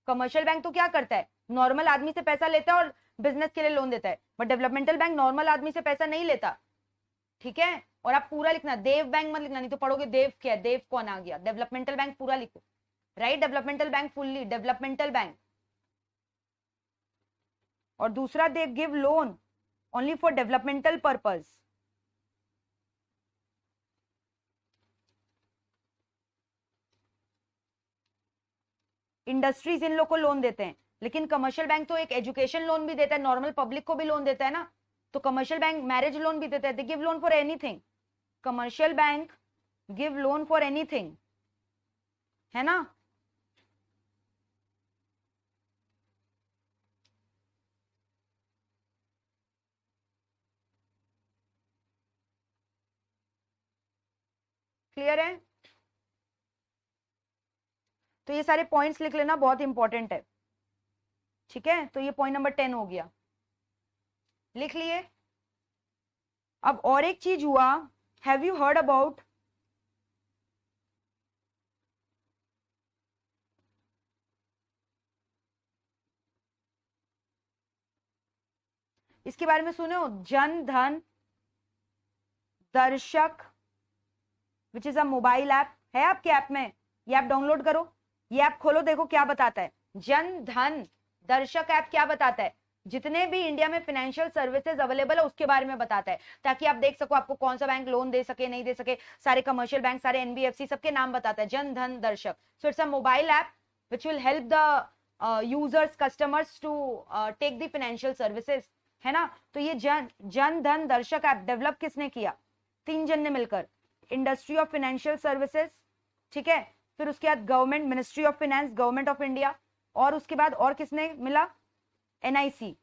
कमर्शियल बैंक तो क्या करता है? नॉर्मल आदमी से पैसा लेता है और बिजनेस के लिए लोन देता है, बट डेवलपमेंटल बैंक नॉर्मल आदमी से पैसा नहीं लेता। ठीक है, और आप पूरा लिखना, देव बैंक मत लिखना, नहीं तो पढ़ोगे देव क्या है, देव कौन आ गया। डेवलपमेंटल बैंक पूरा लिखो, right? Developmental bank fully, developmental bank. और दूसरा, they give loan only for developmental purpose. Industries इन लोग को लोन देते हैं, लेकिन कमर्शियल बैंक तो एक एजुकेशन लोन भी देता है, नॉर्मल पब्लिक को भी लोन देता है ना। तो कमर्शियल बैंक मैरिज लोन भी देता है, they give loan for anything. Commercial bank give loan for anything, है ना? क्लियर है? तो ये सारे पॉइंट्स लिख लेना, बहुत इंपॉर्टेंट है। ठीक है, तो ये पॉइंट नंबर 10 हो गया, लिख लिए। अब और एक चीज हुआ, हैव यू हर्ड अबाउट इसके बारे में सुने हो? जन धन दर्शक, which is a mobile app, है आपके ऐप में? ये ऐप डाउनलोड करो, ये ऐप खोलो, देखो क्या बताता है। जन धन दर्शक ऐप क्या बताता है? जितने भी इंडिया में फाइनेंशियल सर्विसेज अवेलेबल है उसके बारे में बताता है, ताकि आप देख सको आपको कौन सा बैंक लोन दे सके नहीं दे सके। सारे कमर्शियल बैंक, सारे एनबीएफसी, सबके नाम बताता है। Jan Dhan Darshak, so it's a mobile app which will help the users, customers to take the financial services, है ना? तो ये जन धन दर्शक ऐप डेवलप किसने किया? 3 जन ने मिलकर। इंडस्ट्री ऑफ फाइनेंशियल सर्विसेज, ठीक है, फिर उसके बाद government, ministry of finance, government of India, और उसके बाद और किसने मिला? NIC,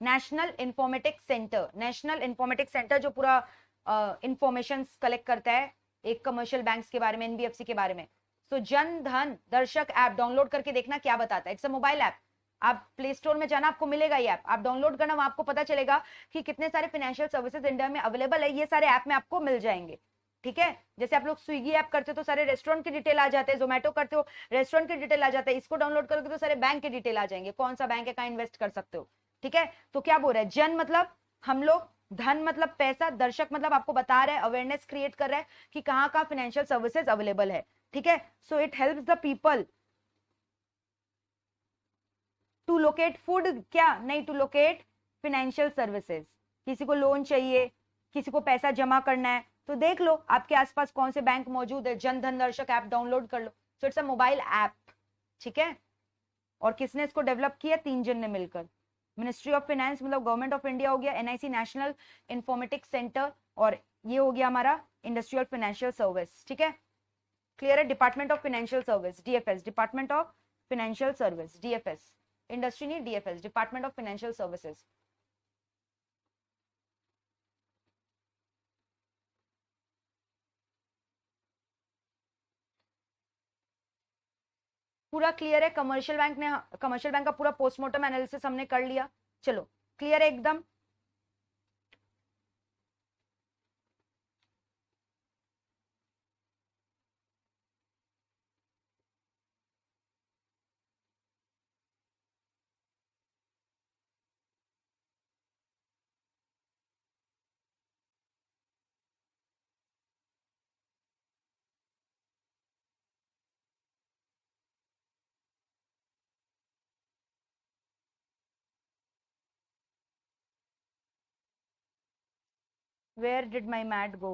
national informatics centre. National informatics centre जो पूरा इंफॉर्मेशन कलेक्ट करता है एक कमर्शियल बैंक्स के बारे में, एनबीएफसी के बारे में। तो जन धन दर्शक ऐप डाउनलोड करके देखना क्या बताता है। इट्स अ मोबाइल ऐप, आप प्ले स्टोर में जाना, आपको मिलेगा ये ऐप, आप डाउनलोड करना, वहां आपको पता चलेगा कि कितने सारे फाइनेंशियल सर्विसेज इंडिया में अवेलेबल है। ये सारे ऐप में आपको मिल जाएंगे। ठीक है, जैसे आप लोग स्विगी ऐप करते हो तो सारे रेस्टोरेंट की डिटेल आ जाते हैं, जोमेटो करते हो रेस्टोरेंट की डिटेल आ जाता है, इसको डाउनलोड करोगे तो सारे बैंक की डिटेल आ जाएंगे, कौन सा बैंक है, कहाँ इन्वेस्ट कर सकते हो। ठीक है, तो क्या बोल रहा है? जन मतलब हम लोग, धन मतलब पैसा, दर्शक मतलब आपको बता रहा है, अवेयरनेस क्रिएट कर रहा है कि कहाँ कहाँ फाइनेंशियल सर्विसेज अवेलेबल है। ठीक है, so it helps the people to locate food, क्या नहीं, टू लोकेट फाइनेंशियल सर्विसेज। किसी को लोन चाहिए, किसी को पैसा जमा करना है, तो देख लो आपके आसपास कौन से बैंक मौजूद है, जन धन दर्शक ऐप डाउनलोड कर लो। So it's a mobile app. ठीक है, और किसने इसको डेवलप किया? 3 जन ने मिलकर। मिनिस्ट्री ऑफ फाइनेंस मतलब गवर्नमेंट ऑफ इंडिया हो गया, एनआईसी नेशनल इंफॉर्मेटिक्स सेंटर, और ये हो गया हमारा इंडस्ट्रियल फाइनेंशियल सर्विस। ठीक है, क्लियर है? Department of financial service, DFS, department of financial service, DFS, industry नहीं, DFS, department of financial services. पूरा क्लियर है? कमर्शियल बैंक का पूरा पोस्टमार्टम एनालिसिस हमने कर लिया। चलो क्लियर है एकदम? Where did my mat go?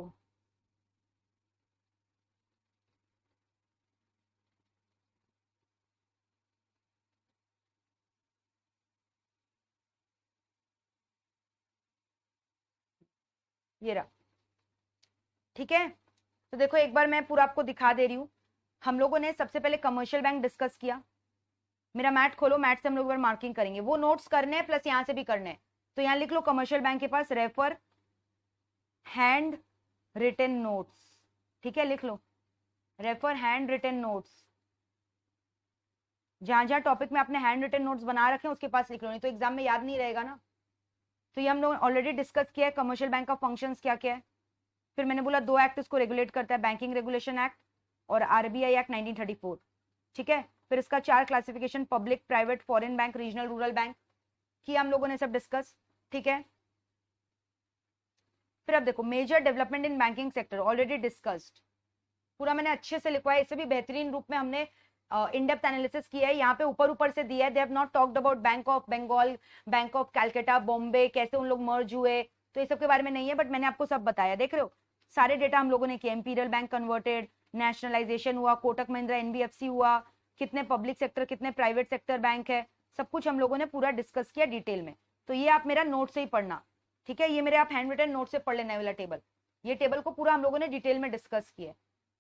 ये रहा, ठीक है। तो देखो एक बार मैं पूरा आपको दिखा दे रही हूँ। हम लोगों ने सबसे पहले कमर्शियल बैंक डिस्कस किया। मेरा मैट खोलो, मैट से हम लोग मार्किंग करेंगे, वो नोट्स करने हैं प्लस यहाँ से भी करने हैं। तो यहाँ लिख लो कमर्शियल बैंक के पास रेफर हैंड रिटन नोट्स, ठीक है, लिख लो रेफर हैंड रिटन नोट्स। जहां जहां टॉपिक में आपने हैंड रिटन नोट्स बना रखे हैं उसके पास लिख लो, नहीं तो एग्जाम में याद नहीं रहेगा ना। तो ये हम लोग ऑलरेडी डिस्कस किया है कमर्शियल बैंक का फंक्शंस क्या क्या है। फिर मैंने बोला 2 एक्ट इसको रेगुलेट करता है, बैंकिंग रेगुलेशन एक्ट और आरबीआई एक्ट 1934, ठीक है। फिर इसका 4 classification, public, private, foreign bank, regional, rural bank, किया हम लोगों ने सब डिस्कस, ठीक है। फिर अब देखो major development in banking sector already discussed, पूरा मैंने अच्छे से लिखवाया, इससे भी बेहतरीन रूप में हमने इन डेप्थ एनालिसिस किया है। यहाँ पे ऊपर ऊपर से दिया है, they have not talked about Bank of Bengal, Bank of Calcutta, Bombay, कैसे उन लोग मर्ज हुए, तो ये सब के बारे में नहीं है, बट मैंने आपको सब बताया। देख रहे हो सारे डेटा हम लोगों ने किया, इंपीरियल बैंक कन्वर्टेड, नेशनलाइजेशन हुआ, कोटक महिंद्रा एनबीएफसी हुआ, कितने पब्लिक सेक्टर कितने प्राइवेट सेक्टर बैंक है, सब कुछ हम लोगों ने पूरा डिस्कस किया डिटेल में। तो ये आप मेरा नोट से ही पढ़ना, ठीक है, ये मेरे आप हैंड रिटन नोट से पढ़ लेना वाला टेबल, ये टेबल को पूरा हम लोगों ने डिटेल में डिस्कस किया,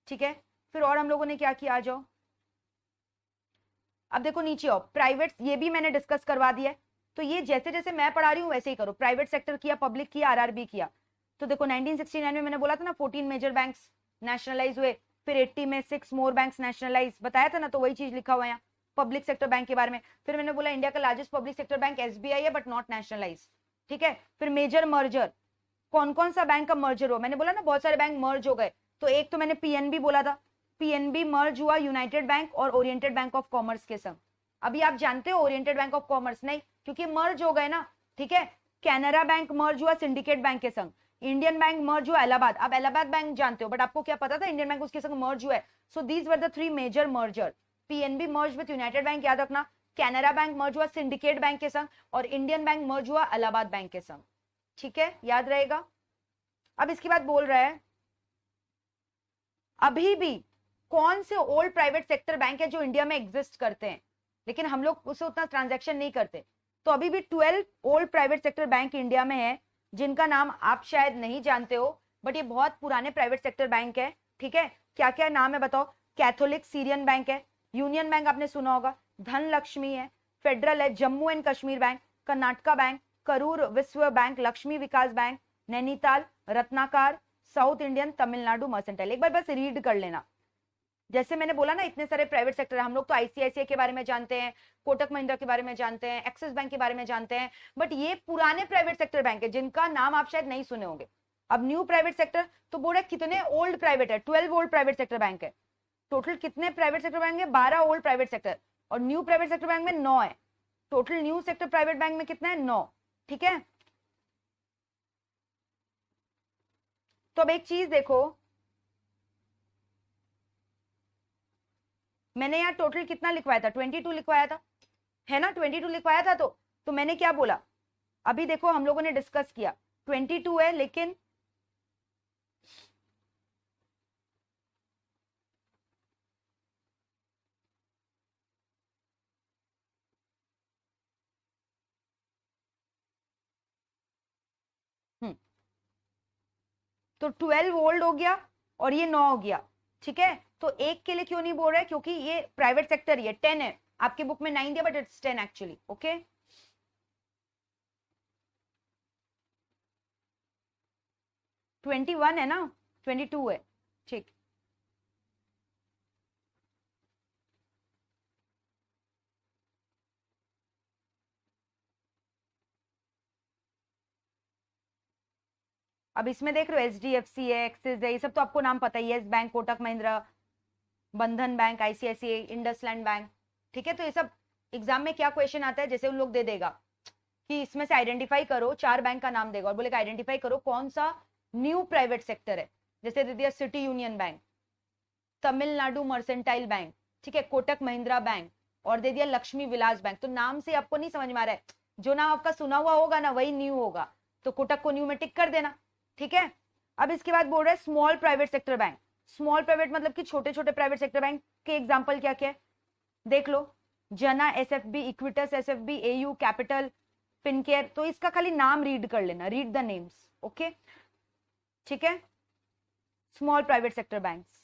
ठीक है। फिर और हम लोगों ने क्या किया, आ जाओ अब देखो नीचे आओ, प्राइवेट ये भी मैंने डिस्कस करवा दिया है। तो ये जैसे जैसे मैं पढ़ा रही हूँ वैसे ही करो, प्राइवेट सेक्टर किया, पब्लिक किया, आरआरबी किया। तो देखो 1969 में मैंने बोला था ना 14 मेजर बैंक्स नेशनलाइज हुए, फिर 80 में 6 मोर बैंक्स नेशनलाइज, बताया था ना, तो वही चीज लिखा हुआ है यहाँ पब्लिक सेक्टर बैंक के बारे में। फिर मैंने बोला इंडिया का largest public sector bank SBI है बट नॉट नेशनलाइज, ठीक है। फिर मेजर मर्जर, कौन कौन सा बैंक का मर्जर हो, मैंने बोला ना बहुत सारे बैंक मर्ज हो गए, तो एक तो मैंने पीएनबी बोला था, पीएनबी मर्ज हुआ यूनाइटेड बैंक और ओरिएंटेड बैंक ऑफ कॉमर्स के संग। अभी आप जानते हो ओरिएंटेड बैंक ऑफ कॉमर्स नहीं, क्योंकि मर्ज हो गए ना, ठीक है। कैनरा बैंक मर्ज हुआ सिंडिकेट बैंक के संग, इंडियन बैंक मर्ज हुआ इलाहाबाद, अब इलाहाबाद बैंक जानते हो, बट आपको क्या पता था इंडियन बैंक उसके संग मर्ज हुआ है। So these were the 3 major merger, PNB merge with United Bank, याद रखना, कैनरा बैंक मर्ज हुआ सिंडिकेट बैंक के संग, और इंडियन बैंक मर्ज हुआ इलाहाबाद बैंक के संग, ठीक है, याद रहेगा। अब इसके बाद बोल रहा है अभी भी कौन से ओल्ड प्राइवेट सेक्टर बैंक है जो इंडिया में एग्जिस्ट करते हैं, लेकिन हम लोग उससे उतना ट्रांजैक्शन नहीं करते। तो अभी भी 12 old private sector bank India में है, जिनका नाम आप शायद नहीं जानते हो, बट ये बहुत पुराने प्राइवेट सेक्टर बैंक है, ठीक है। क्या क्या नाम है बताओ, कैथोलिक सीरियन बैंक है, यूनियन बैंक आपने सुना होगा, धन लक्ष्मी है, फेडरल है, Jammu and Kashmir Bank, Karnataka Bank, Karur Vysya Bank, Lakshmi Vilas Bank, Nainital, Ratnakar, South Indian, Tamil Nadu Mercantile. एक बार बस रीड कर लेना, जैसे मैंने बोला ना इतने सारे प्राइवेट सेक्टर है, हम लोग तो आईसीआईसीआई के बारे में जानते हैं, कोटक महिंद्रा के बारे में जानते हैं, एक्सिस बैंक के बारे में जानते हैं, बट ये पुराने प्राइवेट सेक्टर बैंक है जिनका नाम आप शायद नहीं सुने होंगे। अब न्यू प्राइवेट सेक्टर तो बोल रहे कितने ओल्ड प्राइवेट है, 12 ओल्ड प्राइवेट सेक्टर बैंक है। टोटल कितने प्राइवेट सेक्टर बैंक है, 12 ओल्ड प्राइवेट सेक्टर, और न्यू प्राइवेट सेक्टर बैंक में 9 है। Total new sector private bank में कितना है, 9, ठीक है। तो अब एक चीज देखो, मैंने यहाँ टोटल कितना लिखवाया था, 22 लिखवाया था, है ना, 22 लिखवाया था। तो मैंने क्या बोला, अभी देखो हम लोगों ने डिस्कस किया 22 है, लेकिन तो 12 ओल्ड हो गया और ये 9 हो गया, ठीक है। तो एक के लिए क्यों नहीं बोल रहा है, क्योंकि ये प्राइवेट सेक्टर ही है, 10 है, आपके बुक में 9 दिया बट इट्स 10 एक्चुअली, ओके। 21 है ना, 22 है, ठीक। अब इसमें देख रहे हो HDFC है, एक्सिस है, ये सब तो आपको नाम पता ही है, येस बैंक, कोटक महिंद्रा, बंधन बैंक, ICICI, इंडसलैंड बैंक, ठीक है। तो ये सब एग्जाम में क्या क्वेश्चन आता है, जैसे उन लोग दे देगा कि इसमें से आइडेंटिफाई करो, 4 बैंक का नाम देगा और बोलेगा आइडेंटिफाई करो कौन सा न्यू प्राइवेट सेक्टर है, जैसे दे दिया city union bank, Tamil Nadu mercantile bank, ठीक है, कोटक महिंद्रा बैंक, और दे दिया लक्ष्मी विलास बैंक। तो नाम से आपको नहीं समझ में आ रहा है, जो नाम आपका सुना हुआ होगा ना वही न्यू होगा, तो कोटक को न्यू में टिक कर देना, ठीक है। अब इसके बाद बोल रहे हैं small private sector bank. Small private मतलब कि छोटे छोटे प्राइवेट सेक्टर बैंक के एग्जांपल क्या क्या है देख लो, जना, SFB, Equitas SFB, AU capital, Fincare. तो इसका खाली नाम रीड कर लेना, रीड द नेम्स, ओके, ठीक है, स्मॉल प्राइवेट सेक्टर बैंक्स।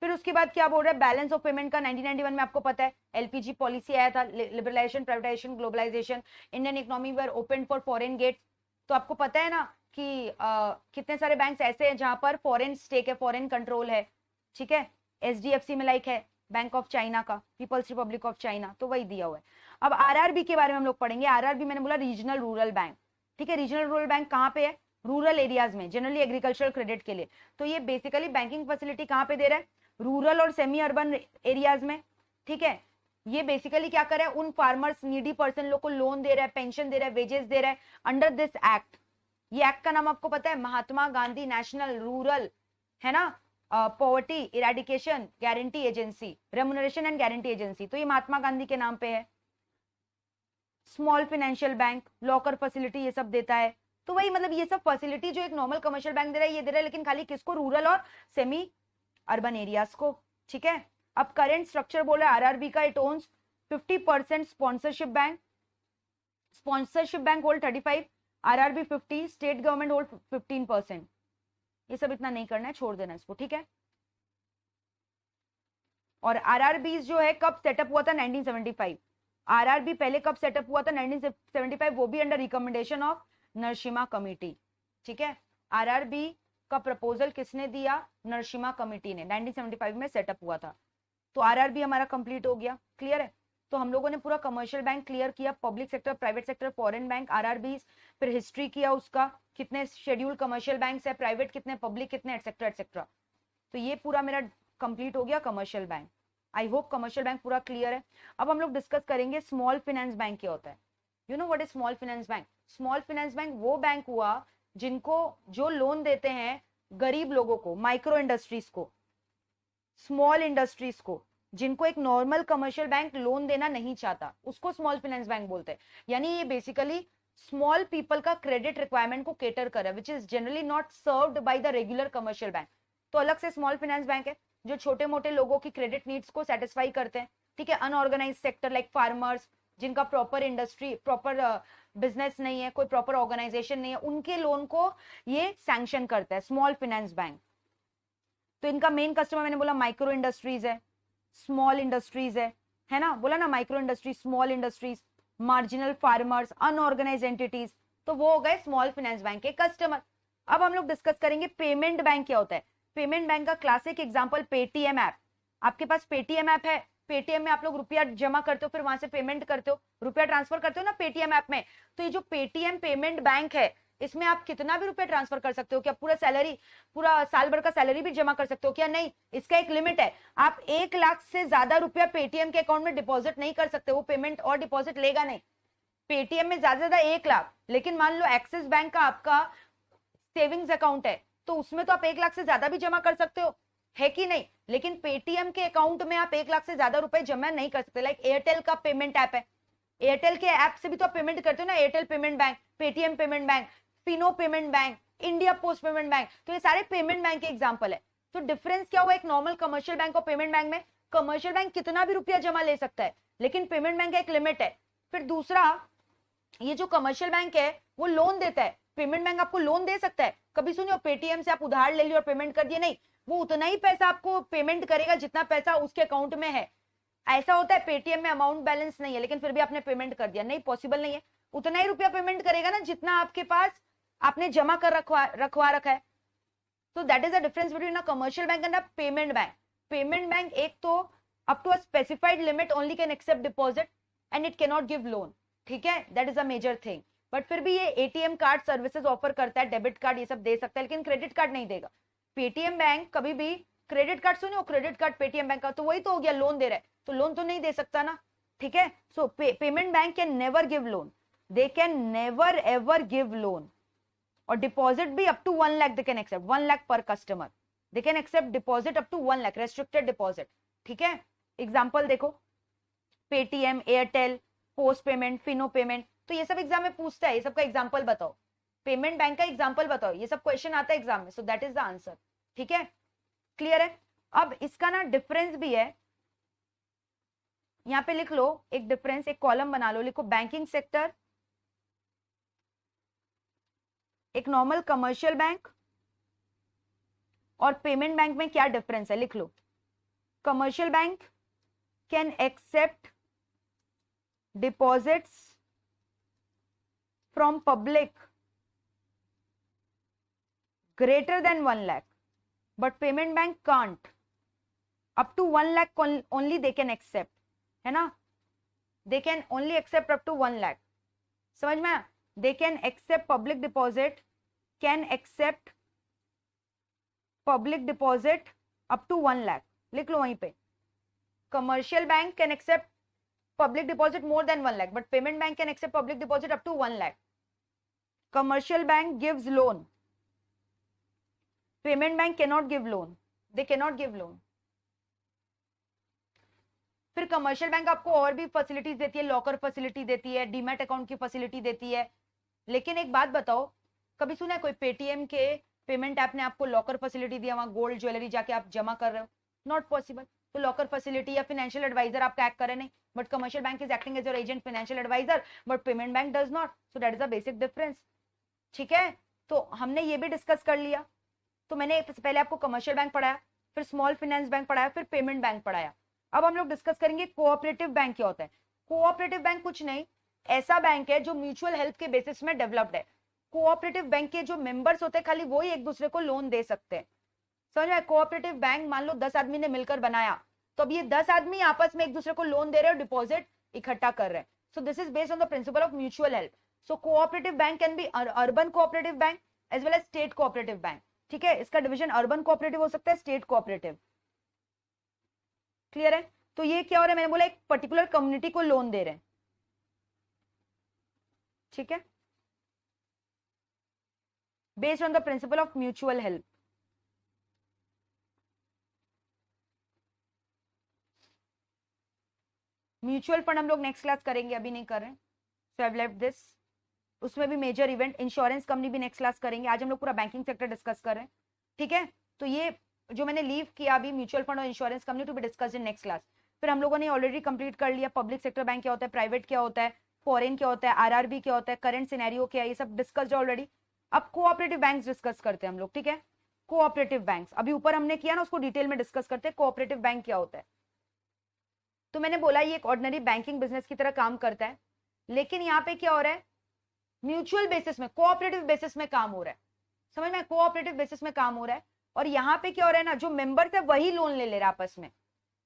फिर उसके बाद क्या बोल रहा है, बैलेंस ऑफ पेमेंट का 1991 में आपको पता है LPG पॉलिसी आया था, liberalisation, privatisation, globalisation, Indian economy were open for foreign gates. तो आपको पता है ना कि कितने सारे बैंक्स ऐसे हैं जहां पर फॉरेन स्टेक है, फॉरेन कंट्रोल है, ठीक है। HDFC में लाइक है बैंक ऑफ चाइना का, पीपल्स रिपब्लिक ऑफ चाइना, तो वही दिया हुआ है। अब RRB के बारे में हम लोग पढ़ेंगे। RRB मैंने बोला रीजनल रूरल बैंक, ठीक है। रीजनल रूरल बैंक कहाँ पे है, रूरल एरियाज में, जनरली एग्रीकल्चरल क्रेडिट के लिए। तो ये बेसिकली बैंकिंग फैसिलिटी कहाँ पे दे रहा है, रूरल और सेमी अर्बन एरियाज में, ठीक है। ये बेसिकली क्या कर रहा है, उन फार्मर्स, नीडी पर्सन लोग को लोन दे रहा है, पेंशन दे रहा है, वेजेस दे रहा है अंडर दिस एक्ट। ये एक्ट का नाम आपको पता है, महात्मा गांधी नेशनल रूरल, है ना, poverty eradication guarantee agency, remuneration and guarantee agency. तो ये महात्मा गांधी के नाम पे है। Small financial bank, locker facility, ये सब देता है। तो वही मतलब ये सब फैसिलिटी जो एक नॉर्मल कमर्शियल बैंक दे रहा है, ये दे रहा है, लेकिन खाली किसको, रूरल और सेमी अर्बन एरियाज को, ठीक है। अब करंट स्ट्रक्चर बोल रहा है RRB का, it owns 50% sponsorship bank, sponsorship bank hold 35, RRB 50, state government hold 15%। ये सब इतना नहीं करना है, छोड़ देना इसको, ठीक है। और RRB जो है कब सेटअप हुआ था, 1975। RRB पहले कब सेटअप हुआ था, 1975, वो भी under recommendation of Narasimha committee, ठीक है। RRB का प्रपोजल किसने दिया, नरसिम्हा कमिटी ने, 1975 में सेटअप हुआ था। तो RRB हमारा कंप्लीट हो गया, क्लियर है। तो हम लोगों ने पूरा कमर्शियल बैंक क्लियर किया, public sector, private sector, foreign bank, RRB, फिर हिस्ट्री किया उसका, कितने शेड्यूल कमर्शियल बैंक्स है, प्राइवेट कितने, पब्लिक कितने, एटसेट्रा एटसेट्रा। तो ये पूरा मेरा कंप्लीट हो गया commercial bank. I hope commercial bank पूरा क्लियर है। अब हम लोग डिस्कस करेंगे स्मॉल फाइनेंस बैंक क्या होता है। You know what is small finance bank. Small finance bank वो बैंक हुआ जिनको, जो लोन देते हैं गरीब लोगों को, माइक्रो इंडस्ट्रीज को, स्मॉल इंडस्ट्रीज को, जिनको एक नॉर्मल कमर्शियल बैंक लोन देना नहीं चाहता, उसको स्मॉल फाइनेंस बैंक बोलते हैं। यानी ये बेसिकली स्मॉल पीपल का क्रेडिट रिक्वायरमेंट को केटर कर रहा है, which is generally not served by the regular commercial bank. तो अलग से स्मॉल फाइनेंस बैंक है जो छोटे मोटे लोगों की क्रेडिट नीड्स को सेटिस्फाई करते हैं, ठीक है। अनऑर्गेनाइज सेक्टर लाइक फार्मर्स, जिनका प्रॉपर इंडस्ट्री, प्रॉपर बिजनेस नहीं है, कोई प्रॉपर ऑर्गेनाइजेशन नहीं है, उनके लोन को ये सैंक्शन करता है स्मॉल फाइनेंस बैंक। तो इनका मेन कस्टमर मैंने बोला माइक्रो इंडस्ट्रीज है, स्मॉल इंडस्ट्रीज है ना, बोला ना micro industries, small industries, marginal farmers, unorganise entities, तो वो हो गए स्मॉल फाइनेंस बैंक के कस्टमर। अब हम लोग डिस्कस करेंगे पेमेंट बैंक क्या होता है। पेमेंट बैंक का क्लासिक एग्जांपल पेटीएम ऐप। आपके पास पेटीएम ऐप है, पेटीएम में आप लोग रुपया जमा करते हो, फिर वहां से पेमेंट करते हो, रुपया ट्रांसफर करते हो ना पेटीएम ऐप में। तो ये जो पेटीएम पेमेंट बैंक है, इसमें आप कितना भी रुपया ट्रांसफर कर सकते हो। क्या पूरा सैलरी, पूरा साल भर का सैलरी भी जमा कर सकते हो क्या? नहीं, इसका एक लिमिट है। आप 1 लाख से ज्यादा रुपया पेटीएम के अकाउंट में डिपॉजिट नहीं कर सकते, वो पेमेंट और डिपॉजिट लेगा नहीं। पेटीएम में ज्यादा से ज्यादा 1 लाख, लेकिन मान लो एक्सिस बैंक का आपका सेविंग्स अकाउंट है, तो उसमें तो आप 1 लाख से ज्यादा भी जमा कर सकते हो, है कि नहीं। लेकिन पेटीएम के अकाउंट में आप 1 लाख से ज्यादा रुपए जमा नहीं कर सकते। लाइक एयरटेल का पेमेंट ऐप है, एयरटेल के ऐप से भी तो आप पेमेंट करते हो ना, Airtel payment bank, Paytm payment bank, Fino payment bank, India post payment bank, तो ये सारे पेमेंट बैंक के एग्जांपल है। तो डिफरेंस क्या हुआ एक नॉर्मल कमर्शियल बैंक और पेमेंट बैंक में? कमर्शियल बैंक कितना भी रुपया जमा ले सकता है, लेकिन पेमेंट बैंक का एक लिमिट है। फिर दूसरा, ये जो कमर्शियल बैंक है वो लोन देता है, पेमेंट बैंक आपको लोन दे सकता है। कभी सुनियो पेटीएम से आप उधार ले लिया और पेमेंट कर दिया? नहीं, वो उतना ही पैसा आपको पेमेंट करेगा जितना पैसा उसके अकाउंट में है। ऐसा होता है पेटीएम में अमाउंट बैलेंस नहीं है, लेकिन फिर भी आपने पेमेंट कर दिया, नहीं, पॉसिबल नहीं है। उतना ही रुपया पेमेंट करेगा ना जितना आपके पास आपने जमा कर रखवा रखा है। तो that is the difference between a commercial bank and a payment bank. Payment bank एक तो up to a specified limit only can accept deposit and it can not give loan. ठीक है, that is a major thing. But फिर भी ये एटीएम कार्ड सर्विसेज ऑफर करता है, डेबिट कार्ड ये सब दे सकता है, लेकिन क्रेडिट कार्ड नहीं देगा। पेटीएम बैंक कभी भी क्रेडिट कार्ड, सुनो क्रेडिट कार्ड पेटीएम बैंक का, तो वही तो हो गया, लोन दे रहा है, तो लोन तो नहीं दे सकता ना, ठीक है। So payment bank can never give loan, they can never ever give loan. और डिपॉजिट भी up to 1 lakh they can accept, 1 lakh पर customer, they can accept deposit up to 1 lakh, restricted deposit, ठीक है। एग्जाम्पल देखो, Paytm, Airtel, post payment, Fino payment, तो ये सब एग्जाम में पूछता है, ये सब का एग्जाम्पल बताओ, पेमेंट बैंक का एग्जाम्पल बताओ, ये सब क्वेश्चन आता है एग्जाम में, सो दैट इज द आंसर, ठीक है, क्लियर है। अब इसका ना डिफरेंस भी है, यहां पे लिख लो एक डिफरेंस, एक कॉलम बना लो, लिखो बैंकिंग सेक्टर, एक नॉर्मल कमर्शियल बैंक और पेमेंट बैंक में क्या डिफरेंस है, लिख लो। Commercial bank can accept deposits from public greater than 1 lakh, but payment bank can't, up to 1 lakh only they can accept, है ना, they can only accept up to 1 lakh, समझ में आया, they can accept public deposit, can accept public deposit up to 1 lakh, लिख लो वहीं पे, commercial bank can accept public deposit more than 1 lakh, but payment bank can accept public deposit up to 1 lakh, commercial bank gives loan, payment bank cannot give loan, they cannot give loan. फिर कमर्शियल बैंक आपको और भी फैसिलिटीज देती है, लॉकर फैसिलिटी देती है, डीमैट अकाउंट की फैसिलिटी देती है, लेकिन एक बात बताओ, कभी सुना है कोई पेटीएम के पेमेंट ऐप ने आपको लॉकर फैसिलिटी दिया, वहां गोल्ड ज्वेलरी जाके आप जमा कर रहे हो, नॉट पॉसिबल। तो लॉकर फैसिलिटी या फाइनेंशियल एडवाइजर आपका एक्ट करे नहीं, but commercial bank is acting as your agent, financial advisor, but payment bank does not, so that is a basic difference, ठीक है। तो हमने ये भी डिस्कस कर लिया, तो मैंने पहले आपको कमर्शियल बैंक पढ़ाया, फिर स्मॉल फाइनेंस बैंक पढ़ाया, फिर पेमेंट बैंक पढ़ाया। अब हम लोग डिस्कस करेंगे कोऑपरेटिव बैंक क्या होता है। कोऑपरेटिव बैंक कुछ नहीं, ऐसा बैंक है जो म्यूचुअल हेल्प के बेसिस में डेवलप्ड है। कोऑपरेटिव बैंक के जो मेंबर्स होते हैं खाली वो ही एक दूसरे को लोन दे सकते हैं, समझ में। कोऑपरेटिव बैंक मान लो 10 आदमी ने मिलकर बनाया, तो अब ये 10 आदमी आपस में एक दूसरे को लोन दे रहे हैं, डिपॉजिट इकट्ठा कर रहे हैं, so this is based on the principle of mutual help. So cooperative bank can be urban cooperative bank as well as state cooperative bank, ठीक है। इसका डिवीजन अर्बन कोऑपरेटिव हो सकता है, स्टेट कोऑपरेटिव, क्लियर है। तो ये क्या हो रहा है, मैंने बोला एक पर्टिकुलर कम्युनिटी को लोन दे रहे हैं, ठीक है, based on the principle of mutual help. Mutual fund हम लोग नेक्स्ट क्लास करेंगे, अभी नहीं कर रहे हैं, सो आई हैव लेफ्ट दिस। उसमें भी मेजर इवेंट, इंश्योरेंस कंपनी भी नेक्स्ट क्लास करेंगे, आज हम लोग पूरा बैंकिंग सेक्टर डिस्कस कर रहे हैं, ठीक है। तो ये जो मैंने लीव किया अभी, म्यूचुअल फंड और insurance company to be discussed in next class. फिर हम लोगों ने ऑलरेडी कंप्लीट कर लिया पब्लिक सेक्टर बैंक क्या होता है, प्राइवेट क्या होता है, फॉरेन क्या होता है, आरआरबी क्या होता है, करंट सिनेरियो क्या है, ये सब डिस्कस्ड ऑलरेडी। अब कोऑपरेटिव बैंक्स डिस्कस करते हैं हम लोग, ठीक है। कोऑपरेटिव बैंक्स अभी ऊपर हमने किया ना, उसको डिटेल में डिस्कस करते हैं, कोऑपरेटिव बैंक क्या होता है। तो मैंने बोला ये एक ऑर्डिनरी बैंकिंग बिजनेस की तरह काम करता है, लेकिन यहाँ पे क्या हो रहा है, म्यूचुअल बेसिस में, कोऑपरेटिव बेसिस में काम हो रहा है, समझ में, कोऑपरेटिव बेसिस में काम हो रहा है। और यहाँ पे क्या हो रहा है ना, जो मेंबर्स है वही लोन ले रहा है आपस में।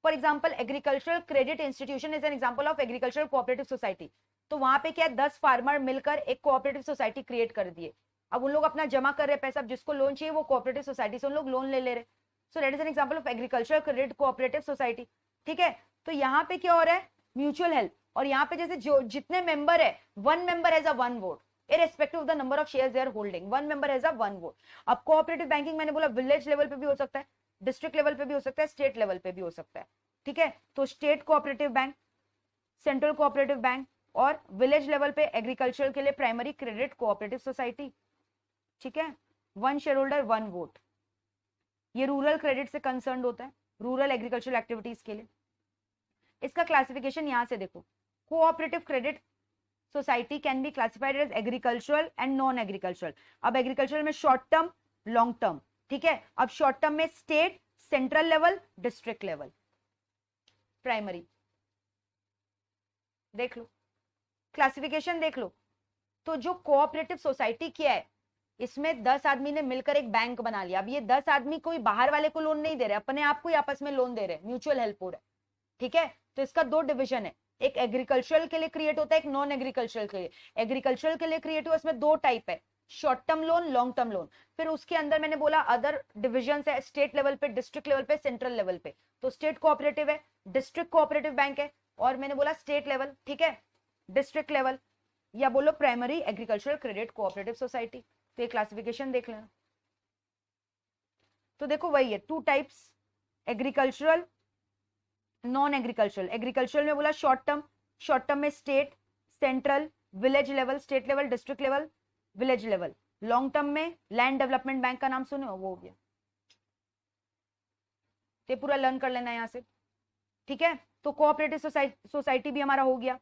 For example agricultural credit institution is an example of agricultural cooperative society. तो वहां पे क्या है, 10 फार्मर मिलकर एक कोऑपरेटिव सोसाइटी क्रिएट कर दिए, अब उन लोग अपना जमा कर रहे पैसा, जिसको लोन चाहिए वो कोऑपरेटिव सोसाइटी से उन लोग लोन ले रहे। सो that is an example of agricultural credit cooperative society, ठीक है। तो यहाँ पे क्या हो रहा है, म्यूचुअल हेल्प, और यहाँ पे जैसे जो जितने मेंबर है, 1 member has a 1 vote irrespective of the number of shares they are holding, 1 member has a 1 vote। अब कोऑपरेटिव बैंकिंग मैंने बोला विलेज लेवल पे भी हो सकता है, डिस्ट्रिक्ट लेवल पे भी हो सकता है, स्टेट लेवल पे भी हो सकता है, ठीक है। तो state cooperative bank, central cooperative bank, और विलेज लेवल पे एग्रीकल्चर के लिए प्राइमरी क्रेडिट कोऑपरेटिव सोसाइटी, ठीक है। 1 शेयर होल्डर 1 वोट। ये रूरल क्रेडिट से कंसर्न होता है, रूरल एग्रीकल्चरल एक्टिविटीज के लिए। इसका क्लासिफिकेशन यहां से देखो, cooperative credit society can be classified as agricultural and non agricultural. अब एग्रीकल्चरल में शॉर्ट टर्म, लॉन्ग टर्म, ठीक है। अब शॉर्ट टर्म में state, central level, district level, primary, देख लो क्लासिफिकेशन देख लो। तो जो कोऑपरेटिव सोसाइटी क्या है, इसमें 10 आदमी ने मिलकर एक बैंक बना लिया। अब ये 10 आदमी कोई बाहर वाले को लोन नहीं दे रहे, अपने आप को ही आपस में लोन दे रहे, म्यूचुअल हेल्प हो रहा है, ठीक है। तो इसका 2 डिविजन है, एक एग्रीकल्चरल के लिए क्रिएट होता है, एक नॉन एग्रीकल्चरल के लिए। एग्रीकल्चरल के लिए क्रिएट हुआ, इसमें दो टाइप है, short term loan, long term loan. फिर उसके अंदर मैंने बोला अदर डिविजन है, स्टेट लेवल पे, डिस्ट्रिक्ट लेवल पे, सेंट्रल लेवल पे। तो स्टेट कोऑपरेटिव है, डिस्ट्रिक्ट कोऑपरेटिव बैंक है, और मैंने बोला स्टेट लेवल, ठीक है, डिस्ट्रिक्ट लेवल, या बोलो primary agricultural credit cooperative society. तो ये क्लासिफिकेशन देख लेना। तो देखो वही है, two types, agricultural, non agricultural. Agricultural में बोला शॉर्ट टर्म, शॉर्ट टर्म में state, central, village level, state level, district level, village level. Long term में लैंड डेवलपमेंट बैंक का नाम सुने हो, वो हो गया। ये पूरा लर्न कर लेना यहां से, ठीक है। तो कोऑपरेटिव सोसाइटी भी हमारा हो गया।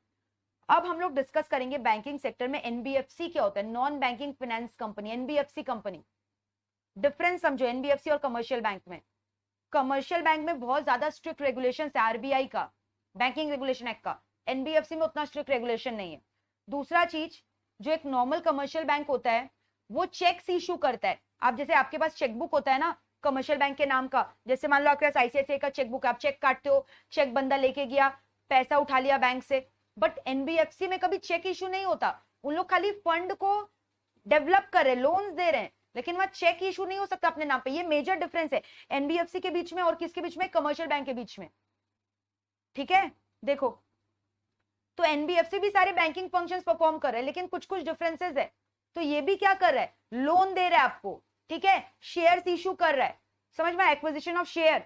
अब हम लोग डिस्कस करेंगे बैंकिंग सेक्टर में एनबीएफसी क्या होता है, non banking finance company, NBFC company. Difference समझो एनबीएफसी और कमर्शियल बैंक में। कमर्शियल बैंक में बहुत ज्यादा स्ट्रिक्ट रेगुलेशन है आरबीआई का, बैंकिंग रेगुलेशन एक्ट का। एनबीएफसी में उतना स्ट्रिक्ट रेगुलेशन नहीं है। दूसरा चीज, जो एक नॉर्मल कमर्शियल बैंक होता है वो चेक्स इशू करता है। आप जैसे आपके पास चेकबुक होता है ना कमर्शियल बैंक के नाम का, जैसे मान लो आपके पास आईसीआईसीआई का चेकबुक, आप चेक काटते हो, चेक बंदा लेके गया, पैसा उठा लिया बैंक से। बट एनबीएफसी में कभी चेक इशू नहीं होता, उन लोग खाली फंड को डेवलप कर रहे, लोन्स दे रहे हैं, लेकिन वहां चेक इशू नहीं हो सकता अपने नाम पे। ये मेजर डिफरेंस है एनबीएफसी के बीच में और किसके बीच में, कमर्शियल बैंक के बीच में, ठीक है। देखो तो एनबीएफसी भी सारे बैंकिंग फंक्शंस परफॉर्म कर रहे हैं, लेकिन कुछ कुछ डिफरेंसेस है। तो ये भी क्या कर रहा है, लोन दे रहा है आपको, ठीक है, शेयर्स इशू कर रहा है, समझ में, acquisition of share,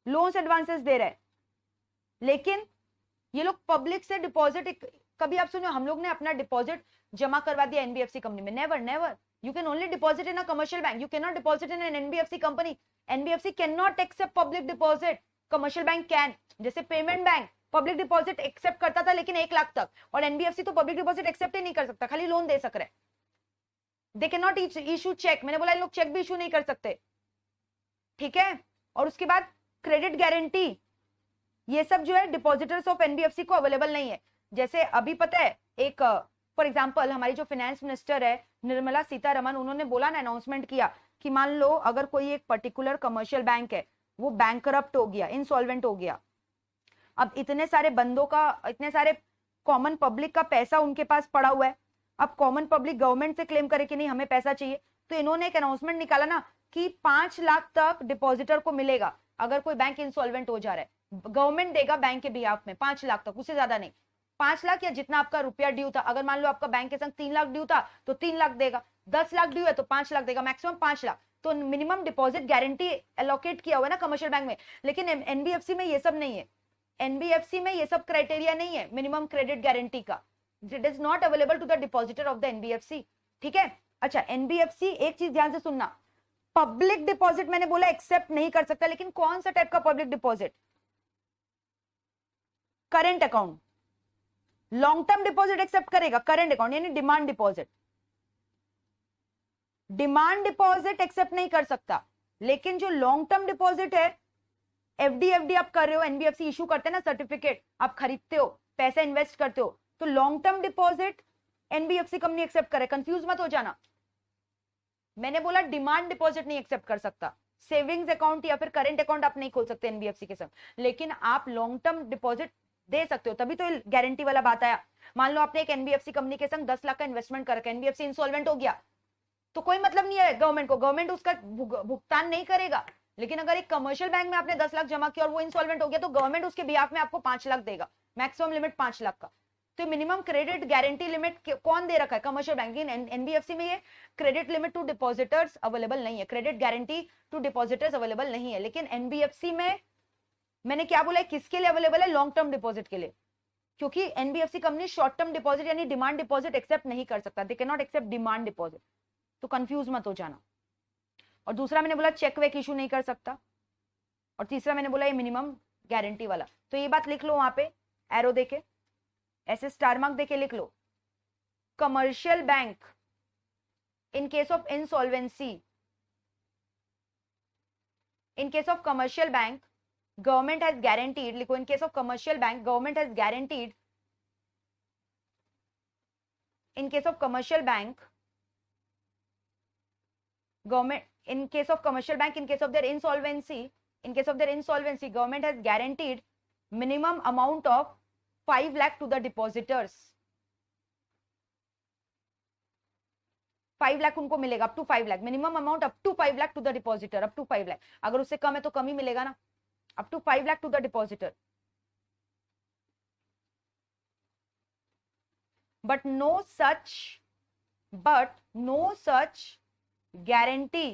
loans advances दे रहा है। लेकिन ये लोग पब्लिक से डिपॉजिट, कभी आप सुनो हम लोग ने अपना डिपॉजिट जमा करवा दिया एनबीएफसी कंपनी में, never never. You can only deposit in a commercial bank, you can not deposit in an NBFC company. NBFC can not accept public deposit, commercial bank can. जैसे payment bank public deposit accept करता था लेकिन 1 लाख तक, और एनबीएफसी तो पब्लिक डिपॉजिट एक्सेप्ट ही नहीं कर सकता, खाली लोन दे सक रहे। They can not issue cheque, मैंने बोला इन लोग चेक भी इशू नहीं कर सकते, ठीक है। और उसके बाद क्रेडिट गारंटी, ये सब जो है डिपॉजिटर्स ऑफ एनबीएफसी को अवेलेबल नहीं है। जैसे अभी पता है एक फॉर एग्जांपल हमारी जो फाइनेंस मिनिस्टर है निर्मला सीतारमण, उन्होंने बोला ना, अनाउंसमेंट किया कि मान लो अगर कोई एक पर्टिकुलर कमर्शियल बैंक है वो बैंकरप्ट हो गया, इंसॉल्वेंट हो गया, अब इतने सारे बंदों का, इतने सारे कॉमन पब्लिक का पैसा उनके पास पड़ा हुआ है, अब कॉमन पब्लिक गवर्नमेंट से क्लेम करे कि नहीं हमें पैसा चाहिए, तो इन्होंने एक अनाउंसमेंट निकाला ना कि 5 लाख तक डिपॉजिटर को मिलेगा अगर कोई बैंक इंसॉल्वेंट हो जा रहा है, गवर्नमेंट देगा बैंक के बिहाफ में 5 लाख तक, उससे ज्यादा नहीं। 5 लाख या जितना आपका रुपया ड्यू था, अगर मान लो आपका बैंक के संग 3 लाख ड्यू था तो 3 लाख देगा, 10 लाख ड्यू है तो 5 लाख देगा, मैक्सिमम 5 लाख। तो मिनिमम डिपॉजिट गारंटी एलोकेट किया हुआ है ना कमर्शियल बैंक में, लेकिन एनबीएफसी में ये सब नहीं है। एनबीएफसी में ये सब क्राइटेरिया नहीं है मिनिमम क्रेडिट गारंटी का, it is not available to the depositor of the NBFC, ठीक है। अच्छा एनबीएफसी, एक चीज ध्यान से सुनना, पब्लिक डिपॉजिट मैंने बोला एक्सेप्ट नहीं कर सकता, लेकिन कौन सा टाइप का public deposit, current account. Long term deposit accept करेगा, करेंट अकाउंट यानी demand deposit, demand deposit accept नहीं कर सकता। लेकिन जो लॉन्ग टर्म डिपॉजिट है, एफडी आप कर रहे हो, एनबीएफसी इशू करते हैं ना सर्टिफिकेट, आप खरीदते हो, पैसा इन्वेस्ट करते हो, तो long term deposit NBFC company accept करे, कंफ्यूज मत हो जाना। मैंने बोला डिमांड डिपॉजिट नहीं एक्सेप्ट कर सकता, सेविंग्स अकाउंट या फिर करेंट अकाउंट आप नहीं खोल सकते एनबीएफसी के साथ, लेकिन आप लॉन्ग टर्म डिपॉजिट दे सकते हो। तभी तो गारंटी वाला बात आया। मान लो आपने एक एनबीएफसी कंपनी के संग 10 लाख का इन्वेस्टमेंट करके एनबीएफसी इंसॉल्वेंट हो गया, तो कोई मतलब नहीं है गवर्नमेंट को, गवर्नमेंट उसका भुगतान नहीं करेगा। लेकिन अगर एक कमर्शियल बैंक में आपने 10 लाख जमा किया और वो इंसॉल्वेंट हो गया, तो गवर्नमेंट उसके बिहाफ में आपको 5 लाख देगा, मैक्सिमम लिमिट 5 लाख का। तो मिनिमम क्रेडिट गारंटी लिमिट कौन दे रखा है, कमर्शियल बैंक। एनबीएफसी में ये credit limit to depositors available नहीं है, credit guarantee to depositors available नहीं है। लेकिन एनबीएफसी में मैंने क्या बोला है, किसके लिए अवेलेबल है, लॉन्ग टर्म डिपॉजिट के लिए, क्योंकि NBFC company short term deposit यानी डिमांड डिपॉजिट एक्सेप्ट नहीं कर सकता, they can not accept demand deposit, तो कंफ्यूज मत हो जाना। और दूसरा मैंने बोला चेक वेक इशू नहीं कर सकता, और तीसरा मैंने बोला ये मिनिमम गारंटी वाला। तो ये बात लिख लो वहां पे एरो देके, ऐसे स्टार मार्क देके लिख लो, commercial bank in case of insolvency, in case of commercial bank government has guaranteed, लिखो in case of commercial bank government has guaranteed, in case of commercial bank government, in case of commercial bank, in case of their insolvency, in case of their insolvency government has guaranteed minimum amount of 5 lakh to the depositors. 5 lakh उनको मिलेगा, up to 5 lakh minimum amount, up to 5 lakh to the depositor, up to 5 lakh. अगर उससे कम है तो कम ही मिलेगा ना, up to 5 lakh to the depositor. But no such guarantee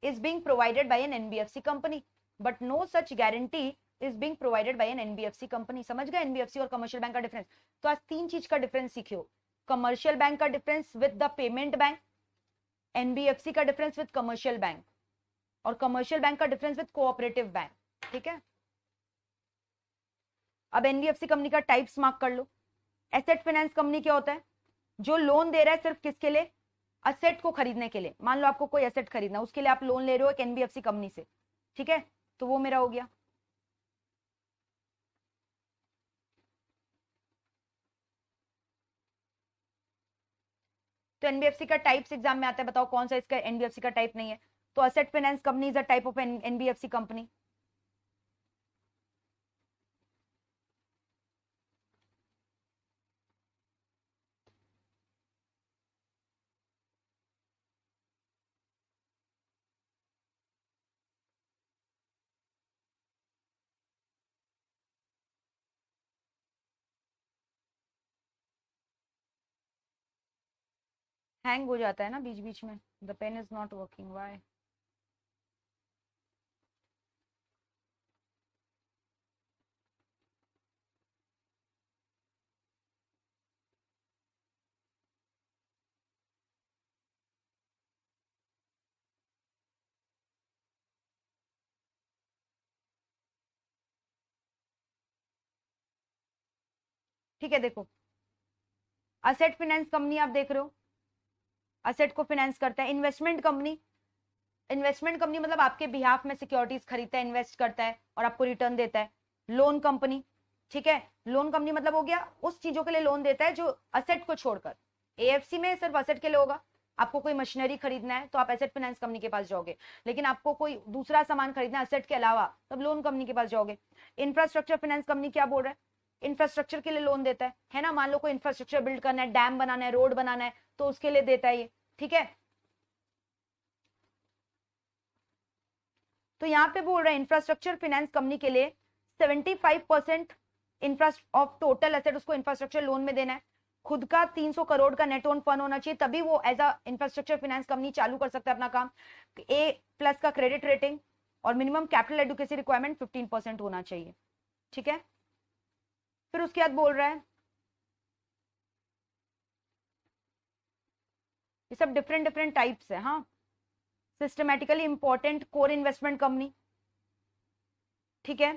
is being provided by an NBFC company, but no such guarantee is being provided by an NBFC company। समझ गए NBFC और कमर्शियल बैंक का डिफरेंस? तो आज 3 चीज का डिफरेंस सीखियो। कमर्शियल बैंक का difference with the payment bank, NBFC का डिफरेंस विद कमर्शियल बैंक, और कमर्शियल बैंक का डिफरेंस विद कोऑपरेटिव बैंक। ठीक है, अब NBFC कंपनी का टाइप्स मार्क कर लो। एसेट फाइनेंस कंपनी क्या होता है? जो लोन दे रहा है सिर्फ किसके लिए? असेट को खरीदने के लिए। मान लो आपको कोई एसेट खरीदना, उसके लिए आप लोन ले रहे हो एक NBFC कंपनी से, ठीक है, तो वो मेरा हो गया। तो NBFC का टाइप्स एग्जाम में आता है, बताओ कौन सा इसका NBFC का टाइप नहीं है? तो asset finance company is a type of NBFC company. Hang हो जाता है ना बीच बीच में, the pen is not working, why? ठीक है, देखो असेट फाइनेंस कंपनी आप देख रहे हो, असेट को फाइनेंस करता है। इन्वेस्टमेंट कंपनी, इन्वेस्टमेंट कंपनी मतलब आपके बिहाफ में सिक्योरिटीज खरीदता है, इन्वेस्ट करता है और आपको रिटर्न देता है। लोन कंपनी, ठीक है, लोन कंपनी मतलब हो गया उस चीजों के लिए लोन देता है जो असेट को छोड़कर। AFC में सिर्फ असेट के लिए होगा। आपको कोई मशीनरी खरीदना है तो आप एसेट फाइनेंस कंपनी के पास जाओगे, लेकिन आपको कोई दूसरा सामान खरीदना है असेट के अलावा, तब लोन कंपनी के पास जाओगे। इंफ्रास्ट्रक्चर फाइनेंस कंपनी क्या बोल रहा है? इंफ्रास्ट्रक्चर के लिए लोन देता है ना? मान लो कोई इंफ्रास्ट्रक्चर बिल्ड करना है, डैम बनाना है, रोड बनाना है, तो उसके लिए देता है ये। ठीक है, तो यहाँ पे बोल रहे हैं इंफ्रास्ट्रक्चर फाइनेंस कंपनी के लिए 75% ऑफ टोटल एसेट उसको इंफ्रास्ट्रक्चर लोन में देना है। खुद का 300 करोड़ का नेट ओन फंड होना चाहिए, तभी वो as a infrastructure finance company चालू कर सकता है अपना काम। A+ का क्रेडिट रेटिंग और मिनिमम कैपिटल एडुकेसी रिक्वायरमेंट 15% होना चाहिए। ठीक है, फिर उसके बाद बोल रहा है ये सब डिफरेंट डिफरेंट टाइप्स है। हाँ, systematically important core investment company, ठीक है,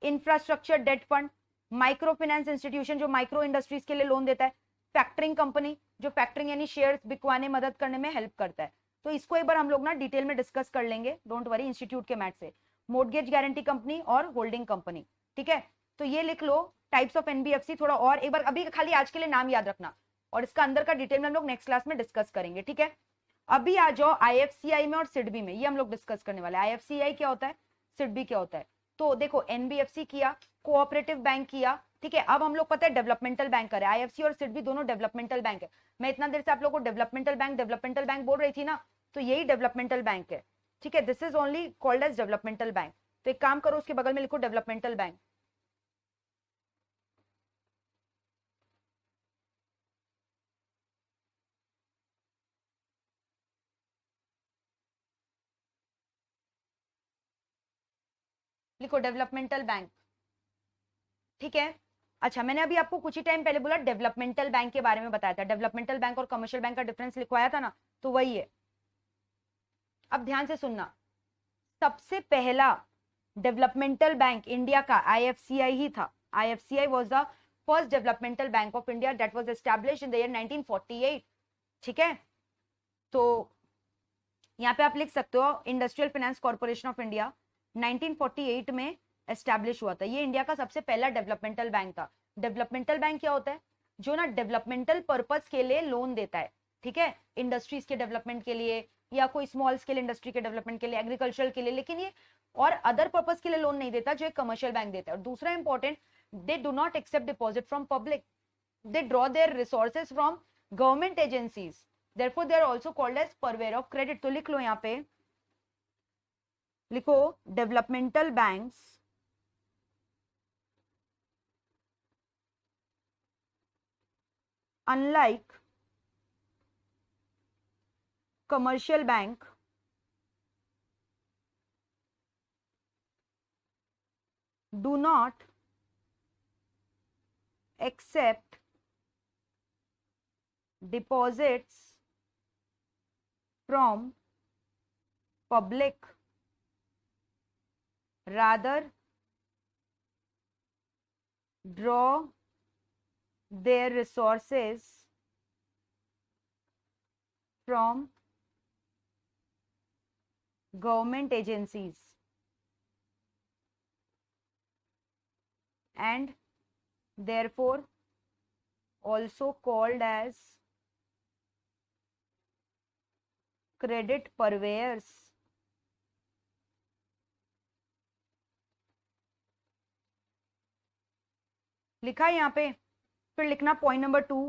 infrastructure debt fund, micro finance institution जो माइक्रो इंडस्ट्रीज के लिए लोन देता है, फैक्टरिंग कंपनी जो फैक्टरिंग यानी शेयर्स बिकवाने मदद करने में हेल्प करता है। तो इसको एक बार हम लोग ना डिटेल में डिस्कस कर लेंगे, डोंट वरी, इंस्टीट्यूट के मैथ से। मोर्टगेज गारंटी कंपनी और होल्डिंग कंपनी, ठीक है, तो ये लिख लो टाइप्स ऑफ NBFC। थोड़ा और एक बार, अभी खाली आज के लिए नाम याद रखना, और इसका अंदर का डिटेल में हम लोग नेक्स्ट क्लास में डिस्कस करेंगे। ठीक है, अभी आ जाओ IFCI में और सिडबी में, ये हम लोग डिस्कस करने वाले हैं। IFCI क्या होता है, सिडबी क्या होता है। तो देखो NBFC किया, कोऑपरेटिव बैंक किया, ठीक है, अब हम लोग पता है डेवलपमेंटल बैंक कर रहे हैं। IFC और सिडबी दोनों डेवलपमेंटल बैंक है। मैं इतना देर से आप लोगों को डेवलपमेंटल बैंक बोल रही थी ना, तो यही डेवलपमेंटल बैंक है। ठीक है, this is only called as developmental bank. तो एक काम करो, उसके बगल में लिखो डेवलपमेंटल बैंक। लिखो डेवलपमेंटल बैंक। ठीक है, अच्छा, मैंने अभी आपको कुछ ही टाइम पहले बोला डेवलपमेंटल बैंक के बारे में बताया था। डेवलपमेंटल बैंक और कमर्शियल बैंक का डिफरेंस लिखवाया था ना, तो वही है। अब ध्यान से सुनना, सबसे पहला डेवलपमेंटल बैंक इंडिया का IFCI ही था। IFCI was the first developmental bank of India that was established in the year 1948। ठीक है, तो यहाँ पे आप लिख सकते हो industrial finance corporation of India 1948 में एस्टैब्लिश हुआ था। ये इंडिया का सबसे पहला डेवलपमेंटल बैंक था। डेवलपमेंटल बैंक क्या होता है? जो ना डेवलपमेंटल पर्पस के लिए लोन देता है, ठीक है, इंडस्ट्रीज के डेवलपमेंट के लिए या कोई स्मॉल स्केल इंडस्ट्री के डेवलपमेंट के लिए, एग्रीकल्चर के लिए, लेकिन ये और अदर पर्पस के लिए लोन नहीं देता जो एक कमर्शियल बैंक देता है। और दूसरा important, they do not accept deposit from public, they draw their resources from government agencies, therefore they are also called as purveyor of credit. तो लिख लो यहाँ पे, लिखो developmental banks unlike commercial bank do not accept deposits from public, rather draw their resources from government agencies and therefore also called as credit purveyors। लिखा है यहाँ पे। फिर लिखना point number 2,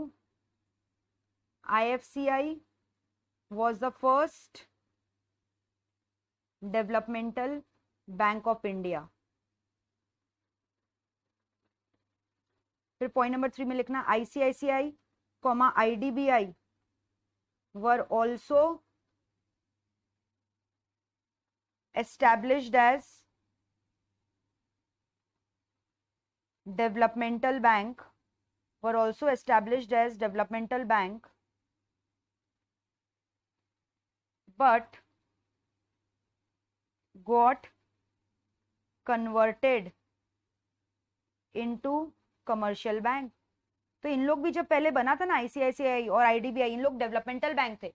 IFCI was the first developmental bank of India। फिर पॉइंट नंबर 3 में लिखना ICICI, IDBI were also established as developmental bank, were also established as developmental bank, but got converted into commercial bank। तो इन लोग भी जब पहले बना था ना ICICI और IDBI, इन लोग डेवलपमेंटल बैंक थे।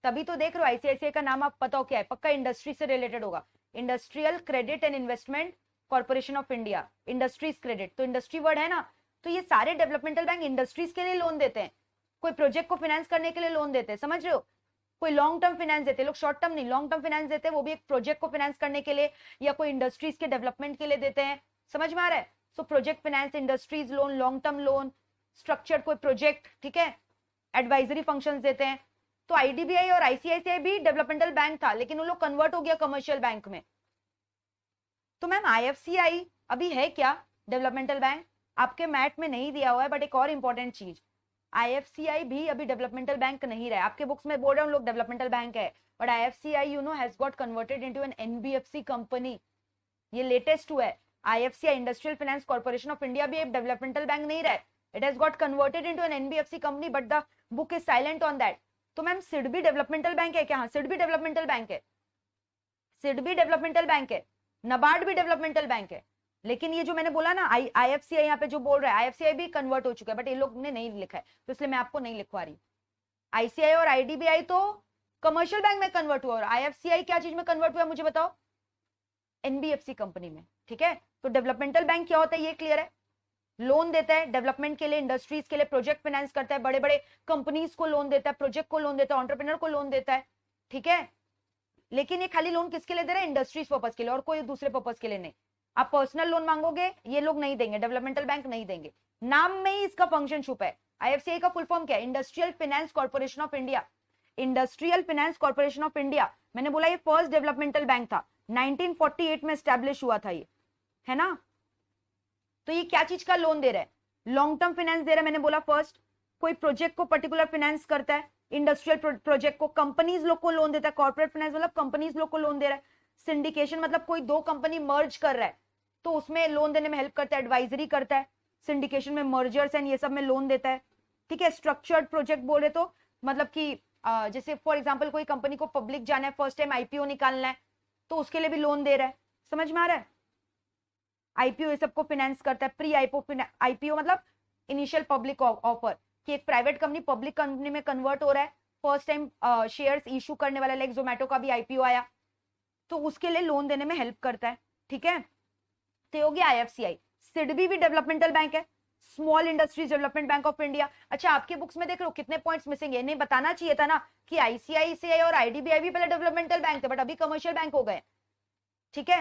तभी तो देख रहे हो ICICI का नाम आप पता हो क्या है, पक्का इंडस्ट्री से रिलेटेड होगा, industrial credit and investment corporation of India, industries credit. तो इंडस्ट्री वर्ड है ना, तो ये सारे डेवलपमेंटल बैंक इंडस्ट्रीज के लिए लोन देते हैं, कोई प्रोजेक्ट को फाइनेंस करने के लिए लोन देते हैं, समझ रहे हो। कोई लॉन्ग टर्म फाइनेंस देते हैं, लोग शॉर्ट टर्म नहीं लॉन्ग टर्म फाइनेंस देते हैं, वो भी एक प्रोजेक्ट को फाइनेंस करने के लिए या कोई इंडस्ट्रीज के डेवलपमेंट के लिए देते हैं, समझ में आ रहा है। So project finance, industries loan, long term loan, structured कोई प्रोजेक्ट, ठीक है, एडवाइजरी फंक्शंस देते हैं। तो IDBI और ICICI भी डेवलपमेंटल बैंक था, लेकिन वो लोग कन्वर्ट हो गया कमर्शियल बैंक में। तो मैम IFCI अभी है क्या डेवलपमेंटल बैंक? आपके मैट में नहीं दिया हुआ है, बट एक और इंपॉर्टेंट चीज, IFCI भी अभी डेवलपमेंटल बैंक नहीं रहा है। आपके बुक्स में बोल रहे हैं लोग डेवलपमेंटल बैंक है, but IFCI you know has got converted into an NBFC company. ये लेटेस्ट हुआ है। IFCI industrial finance corporation of India भी एक डेवलपमेंटल बैंक नहीं रहा है, it has got converted into an NBFC company, but the book is silent on that. तो मैम सिड भी डेवलपमेंटल बैंक है क्या? हाँ, सिड भी डेवलपमेंटल बैंक है, सिड भी डेवलपमेंटल बैंक है, नबार्ड भी डेवलपमेंटल बैंक है। लेकिन ये जो मैंने बोला ना IFCI यहाँ पे जो बोल रहा है, IFCI भी कन्वर्ट हो चुका है, बट ये लोग ने नहीं लिखा है, तो इसलिए मैं आपको नहीं लिखवा रही। ICI और IDBI तो कमर्शियल बैंक में कन्वर्ट हुआ, और IFCI क्या चीज में कन्वर्ट हुआ मुझे बताओ? NBFC कंपनी में, ठीक है। तो डेवलपमेंटल बैंक क्या होता है ये क्लियर है, लोन देता है डेवलपमेंट के लिए, इंडस्ट्रीज के लिए, प्रोजेक्ट फाइनेंस करता है, बड़े बड़े कंपनीज को लोन देता है, प्रोजेक्ट को लोन देता है, एंटरप्रेन्योर को लोन देता है, ठीक है। लेकिन ये खाली लोन किसके लिए दे रहा है? इंडस्ट्रीज पर्पज के लिए, और कोई दूसरे पर्पज के लिए नहीं। आप पर्सनल लोन मांगोगे ये लोग नहीं देंगे, डेवलपमेंटल बैंक नहीं देंगे, नाम में ही इसका फंक्शन छुपा है। IFCI का फुल फॉर्म क्या है? Industrial finance corporation of India. Industrial finance corporation of India, मैंने बोला ये फर्स्ट डेवलपमेंटल बैंक था, 1948 में स्टैब्लिश हुआ था ये, है ना। तो ये क्या चीज का लोन दे रहा है? लॉन्ग टर्म फाइनेंस दे रहा है, मैंने बोला फर्स्ट, कोई प्रोजेक्ट को पर्टिकुलर फाइनेंस करता है, इंडस्ट्रियल प्रोजेक्ट को, कंपनीज लोग को लोन देता है, कॉर्पोरेट फाइनेंस मतलब कंपनीज लोग को लोन दे रहा है, सिंडिकेशन मतलब कोई दो कंपनी मर्ज कर रहा है तो उसमें लोन देने में हेल्प करता है, एडवाइजरी करता है, सिंडिकेशन में मर्जर्स एंड ये सब में लोन देता है, ठीक है। स्ट्रक्चर्ड प्रोजेक्ट बोले तो मतलब कि जैसे फॉर एग्जांपल कोई कंपनी को पब्लिक जाना है, फर्स्ट टाइम IPO निकालना है, तो उसके लिए भी लोन दे रहा है, समझ में आ रहा है। IPO ये सबको फाइनेंस करता है, प्री IPO मतलब इनिशियल पब्लिक ऑफर, कि एक प्राइवेट कंपनी पब्लिक कंपनी में कन्वर्ट हो रहा है, फर्स्ट टाइम शेयर्स इशू करने वाला, लाइक जोमेटो का भी IPO आया, तो उसके लिए लोन देने में हेल्प करता है, ठीक है। तो हो गया IFCI। सिडबी भी डेवलपमेंटल बैंक है, small industries development bank of India. अच्छा, आपके बुक्स में देख रहे हो कितने पॉइंट्स मिसिंग है, नहीं बताना चाहिए था ना कि ICICI और IDBI भी पहले डेवलपमेंटल बैंक थे, बट अभी कमर्शियल बैंक हो गए, ठीक है।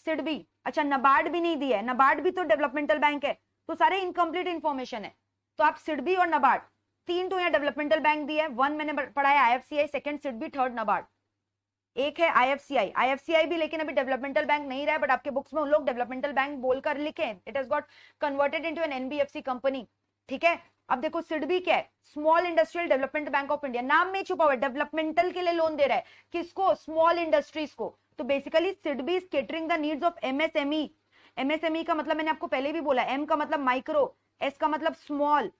सिडबी, अच्छा नबार्ड भी नहीं दिया है, नबार्ड भी तो डेवलपमेंटल बैंक है, तो सारे इनकम्प्लीट इंफॉर्मेशन है। तो आप सिडबी और नबार्ड तीन तो यहाँ डेवलपमेंटल बैंक दिया है, वन मैंने पढ़ा है IFCI, second SIDBI, third NABARD, एक है आईएफसीआई। आईएफसीआई भी लेकिन अभी डेवलपमेंटल बैंक नहीं रहा है, बट आपके बुक्स में उन लोग डेवलपमेंटल बैंक बोलकर लिखे, it has got converted into an NBFC company, ठीक है। अब देखो सिडबी क्या है, small industrial development bank of India, नाम में छुपा हुआ है, डेवलपमेंटल के लिए लोन दे रहा है, किसको, स्मॉल इंडस्ट्रीज को। तो basically SIDBI is catering the needs of MSME. MSME का मतलब मैंने आपको पहले भी बोला, एम का मतलब माइक्रो, एस का मतलब स्मॉल,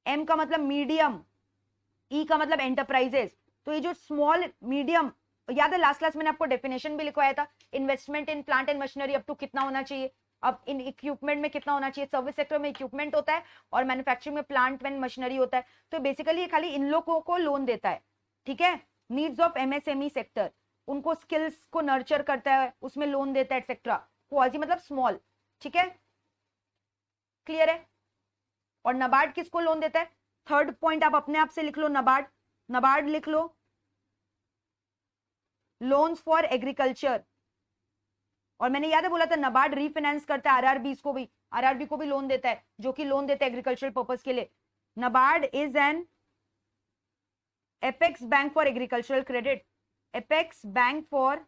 एम का मतलब मीडियम, ई का मतलब एंटरप्राइजेस। तो ये जो स्मॉल मीडियम, याद है लास्ट क्लास मैंने आपको डेफिनेशन भी लिखवाया था, investment in plant and machinery up to कितना होना चाहिए, अब इन इक्विपमेंट में कितना होना चाहिए, सर्विस सेक्टर में इक्विपमेंट होता है और मैन्युफैक्चरिंग में प्लांट एंड मशीनरी होता है। तो बेसिकली ये खाली इन लोगों को लोन देता है, ठीक है। नीड्स ऑफ एमएसएमई सेक्टर, उनको स्किल्स को नर्चर करता है, उसमें लोन देता है एक्सेट्रा। क्वाजी मतलब स्मॉल, ठीक है, क्लियर है। और नबार्ड किसको लोन देता है, थर्ड पॉइंट आप अपने आप से लिख लो, नबार्ड, नबार्ड लिख लो, लोन्स फॉर एग्रीकल्चर। और मैंने याद है बोला था नबार्ड रीफाइनेंस करता है आरआरबी को भी, आरआरबी को भी लोन देता है, जो कि लोन देता है एग्रीकल्चरल पर्पस के लिए। NABARD is an apex bank for agricultural credit, apex bank for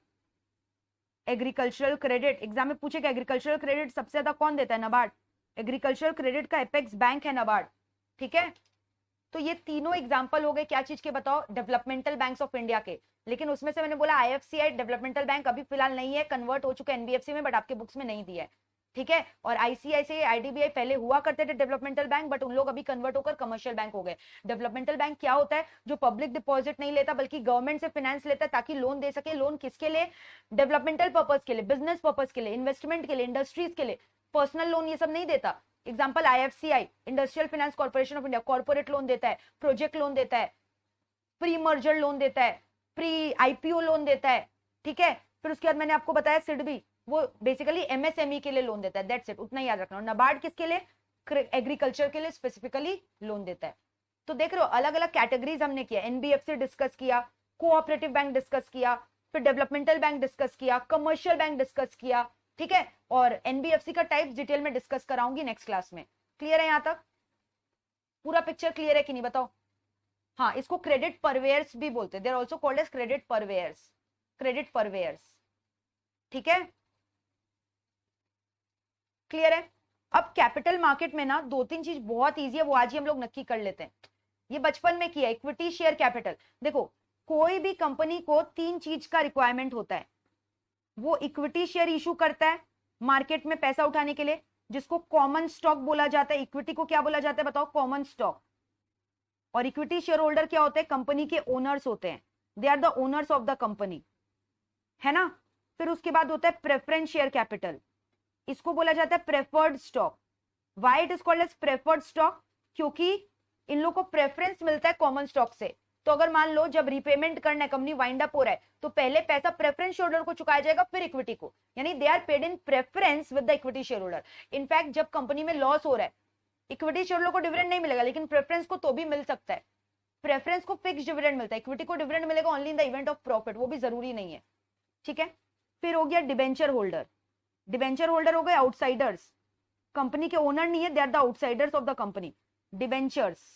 agricultural credit. Exam में पूछेगा एग्रीकल्चरल क्रेडिट सबसे ज्यादा कौन देता है, नबार्ड। एग्रीकल्चरल क्रेडिट का एपेक्स बैंक है नबार्ड, ठीक है। तो ये तीनों एग्जांपल हो गए क्या चीज के, बताओ, डेवलपमेंटल बैंक्स ऑफ इंडिया के। लेकिन उसमें से मैंने बोला आईएफसीआई डेवलपमेंटल बैंक अभी फिलहाल नहीं है, कन्वर्ट हो चुका है एनबीएफसी में, बट आपके बुक्स में नहीं दिया है, ठीक है। और आईसीआईसीआई आईडीबीआई पहले हुआ करते थे डेवलपमेंटल बैंक, बट उन लोग अभी कन्वर्ट होकर कमर्शियल बैंक हो गए। डेवलपमेंटल बैंक क्या होता है, जो पब्लिक डिपॉजिट नहीं लेता बल्कि गवर्नमेंट से फाइनेंस लेता है ताकि लोन दे सके। लोन किसके लिए, डेवलपमेंटल पर्पज के लिए, बिजनेस पर्पज के लिए, इन्वेस्टमेंट के लिए, इंडस्ट्रीज के लिए। पर्सनल लोन ये सब नहीं देता। Example IFCI, industrial finance corporation of India, corporate loan देता है, प्रोजेक्ट लोन देता है, प्री मर्जर लोन देता है, प्री आईपीओ लोन देता है, ठीक है। फिर उसके बाद मैंने आपको बताया सिडबी, वो बेसिकली एमएसएमई के लिए लोन देता है, दैट्स इट, उतना याद रखना। नबार्ड किसके लिए, एग्रीकल्चर के लिए स्पेसिफिकली लोन देता है। तो देख रहे हो अलग अलग कैटेगरीज हमने किया, एनबीएफसी डिस्कस किया, कोऑपरेटिव बैंक डिस्कस किया, फिर डेवलपमेंटल बैंक डिस्कस किया, कमर्शियल बैंक डिस्कस किया, ठीक है। और एनबीएफसी का टाइप्स डिटेल में डिस्कस कराऊंगी नेक्स्ट क्लास में। क्लियर है यहां तक, पूरा पिक्चर क्लियर है कि नहीं बताओ। हाँ, इसको क्रेडिट परवेयर्स भी बोलते हैं, they are also called as credit purveyors, credit purveyors, ठीक है, क्लियर है। अब कैपिटल मार्केट में ना दो तीन चीज बहुत इजी है, वो आज ही हम लोग नक्की कर लेते हैं। ये बचपन में किया, इक्विटी शेयर कैपिटल। देखो कोई भी कंपनी को तीन चीज का रिक्वायरमेंट होता है, वो इक्विटी शेयर इशू करता है मार्केट में पैसा उठाने के लिए, जिसको कॉमन स्टॉक बोला जाता है। इक्विटी को क्या बोला जाता है बताओ, कॉमन स्टॉक। और इक्विटी शेयर होल्डर क्या होते हैं, कंपनी के ओनर्स होते हैं, they are the owners of the company, है ना। फिर उसके बाद होता है प्रेफरेंस शेयर कैपिटल, इसको बोला जाता है preferred stock. Why it is called as preferred stock, क्योंकि इन लोगों को प्रेफरेंस मिलता है कॉमन स्टॉक से। तो अगर मान लो जब रिपेमेंट करना है, कंपनी वाइंड अप हो रहा है, तो पहले पैसा प्रेफरेंस शेयर होल्डर को चुकाया जाएगा, फिर इक्विटी को, यानी they are paid in preference with the equity share holder. In fact जब कंपनी में लॉस हो रहा है, इक्विटी शेयर होल्डर को डिविडेंड नहीं मिलेगा, लेकिन प्रेफरेंस को तो भी मिल सकता है। प्रेफरेंस को फिक्स डिविडेंड मिलता है, इक्विटी को डिविडेंड मिलेगा only in the event of profit, वो भी जरूरी नहीं है, ठीक है। फिर हो गया डिबेंचर होल्डर, डिबेंचर होल्डर हो गए आउटसाइडर्स, कंपनी के ओनर नहीं है, they are the outsiders of the company, debentures.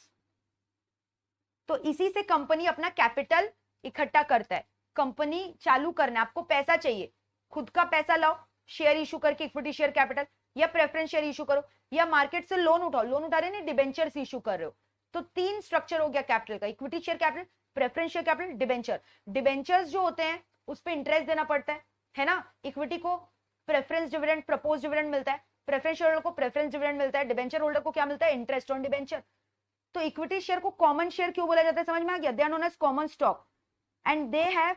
तो इसी से कंपनी अपना कैपिटल इकट्ठा करता है। कंपनी चालू करना है, आपको पैसा चाहिए, खुद का पैसा लाओ, शेयर इशू करके इक्विटी शेयर कैपिटल, या प्रेफरेंस शेयर इशू करो, या मार्केट से लोन उठाओ, लोन उठा रहे नहीं डिबेंचर्स इशू कर रहे हो। तो तीन स्ट्रक्चर हो गया कैपिटल का, equity share capital, preference share capital, debenture. Debentures जो होते हैं उस पर इंटरेस्ट देना पड़ता है ना। इक्विटी को प्रेफरेंस डिविडेंड, प्रपोज डिविडेंड मिलता है, प्रेफरेंस शेयर होल्डर को प्रेफरेंस डिविडेंड मिलता है, डिबेंचर होल्डर को क्या मिलता है, इंटरेस्ट ऑन डिबेंचर। तो इक्विटी शेयर को कॉमन शेयर क्यों बोला जाता है, समझ में आ गया, they are known as common stock and they have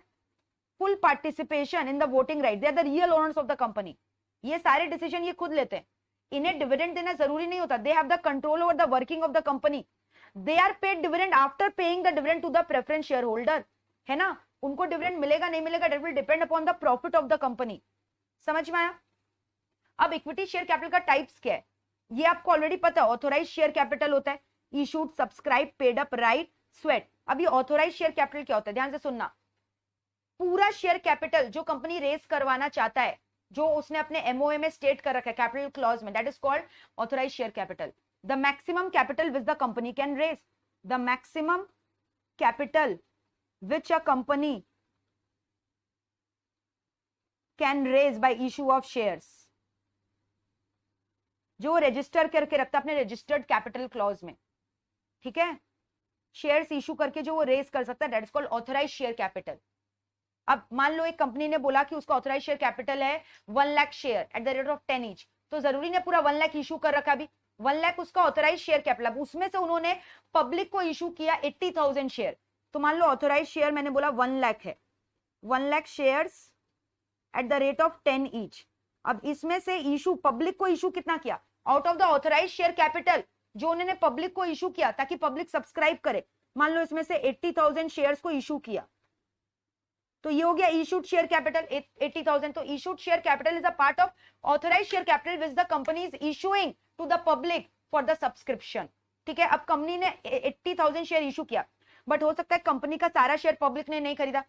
full participation in the voting right, they are the real owners of the company. ये सारे डिसीजन ये खुद लेते हैं, इन्हें डिविडेंड देना जरूरी नहीं होता, they have the control over the working of the company, they are paid dividend after paying the dividend to the preference share holder, है ना। उनको डिविडेंड मिलेगा नहीं मिलेगा, that will depend upon the profit of the company. समझ में आया। अब इक्विटी शेयर कैपिटल का टाइप्स क्या है, ये आपको ऑलरेडी पता है। ऑथोराइज शेयर कैपिटल होता है, issued, subscribe, paid up, right, sweat. अब ये ऑथोराइज शेयर कैपिटल क्या होता है, ध्यान से सुनना। पूरा शेयर कैपिटल जो कंपनी रेस करवाना चाहता है, जो उसने अपने एमओए में स्टेट कर रखा है कैपिटल क्लॉज में, that is called authorise share capital. The maximum capital which the company can raise, the maximum capital which a company can raise by issue of shares, जो रजिस्टर करके रखता है अपने रजिस्टर्ड कैपिटल क्लॉज में, ठीक है, शेयर्स इशू करके जो वो रेज कर सकता है, that is called authorise share capital. अब मान लो एक कंपनी ने बोला कि उसका ऑथराइज शेयर कैपिटल है 1 lakh share eight the rate of 10 each, तो जरूरी नहीं पूरा 1 लाख इशू कर रखा, अभी 1 लाख उसका ऑथराइज शेयर कैपिटल, अब उसमें से उन्होंने पब्लिक को इशू किया 80,000 शेयर, तो मान लो ऑथराइज शेयर मैंने बोला 1 लाख है, 1 lakh shares at the rate of 10 each. अब इसमें से इशू पब्लिक को इशू कितना किया, out of the authorise share capital जो उन्होंने पब्लिक को इशू किया ताकि पब्लिक सब्सक्राइब करे, मान लो इसमें से 80,000 शेयर्स को इशू किया, तो ये हो गया इशूड शेयर कैपिटल 80,000. तो issued share capital is a part of authorise share capital which the company is issuing to the public for the subscription. ठीक है, अब कंपनी ने 80,000 शेयर इशू किया, बट हो सकता है कंपनी का सारा शेयर पब्लिक ने नहीं खरीदा,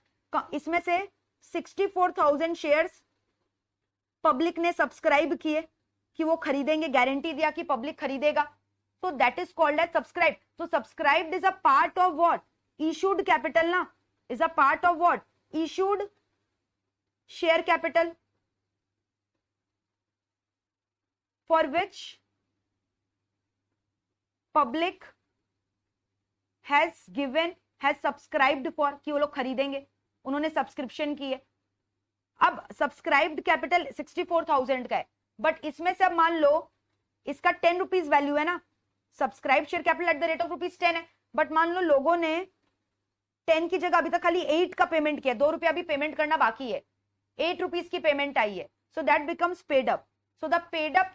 इसमें से 64,000 शेयर्स पब्लिक ने सब्सक्राइब किए कि वो खरीदेंगे, गारंटी दिया कि पब्लिक खरीदेगा, तो that is called as subscribe. तो subscribed is a part of what, issued capital ना, is a part of what, issued share capital for which public has subscribed for, कि वो लोग खरीदेंगे, उन्होंने सब्सक्रिप्शन की है. अब सब्सक्राइब्ड कैपिटल 64,000 का है, बट इसमें से अब मान लो इसका 10 रुपीज वैल्यू है ना, subscribe share capital eight the rate of ₹10 है, बट मान लो लोगों ने 10 की जगह अभी तक खाली 8 का पेमेंट किया, 2 रुपया अभी पेमेंट करना बाकी है, 8 रुपीज की पेमेंट आई है, so that becomes paid up. So the paid up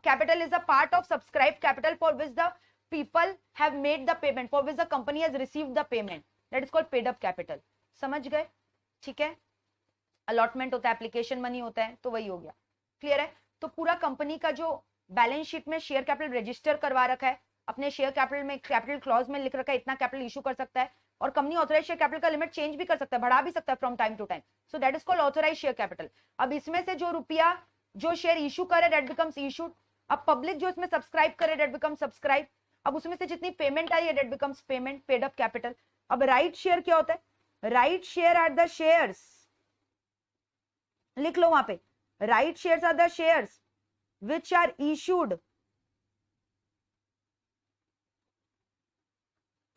capital is a part of subscribe capital for which the people have made the payment, for which the company has received the payment, that is called paid up capital. समझ गए? ठीक है, अलॉटमेंट होता है, एप्लीकेशन मनी होता है, तो वही हो गया. क्लियर है? तो पूरा कंपनी का जो बैलेंस शीट में शेयर कैपिटल रजिस्टर करवा रखा है, अपने शेयर कैपिटल में कैपिटल क्लॉज में लिख रखा है इतना कैपिटल इशू कर सकता है, और कंपनी ऑथराइज शेयर कैपिटल का लिमिट चेंज भी कर सकता है, बढ़ा भी सकता है from time to time, so that is called authorise share capital. अब इसमें से जो रुपया जो शेयर इशू करे दैट बिकम्स इशूड, अब पब्लिक जो इसमें सब्सक्राइब करे दैट बिकम्स सब्सक्राइब, अब उसमें से जितनी पेमेंट आई है that becomes payment, paid up capital. अब राइट शेयर क्या होता है, right share are the shares, लिख लो वहां पे, right shares are the shares which are issued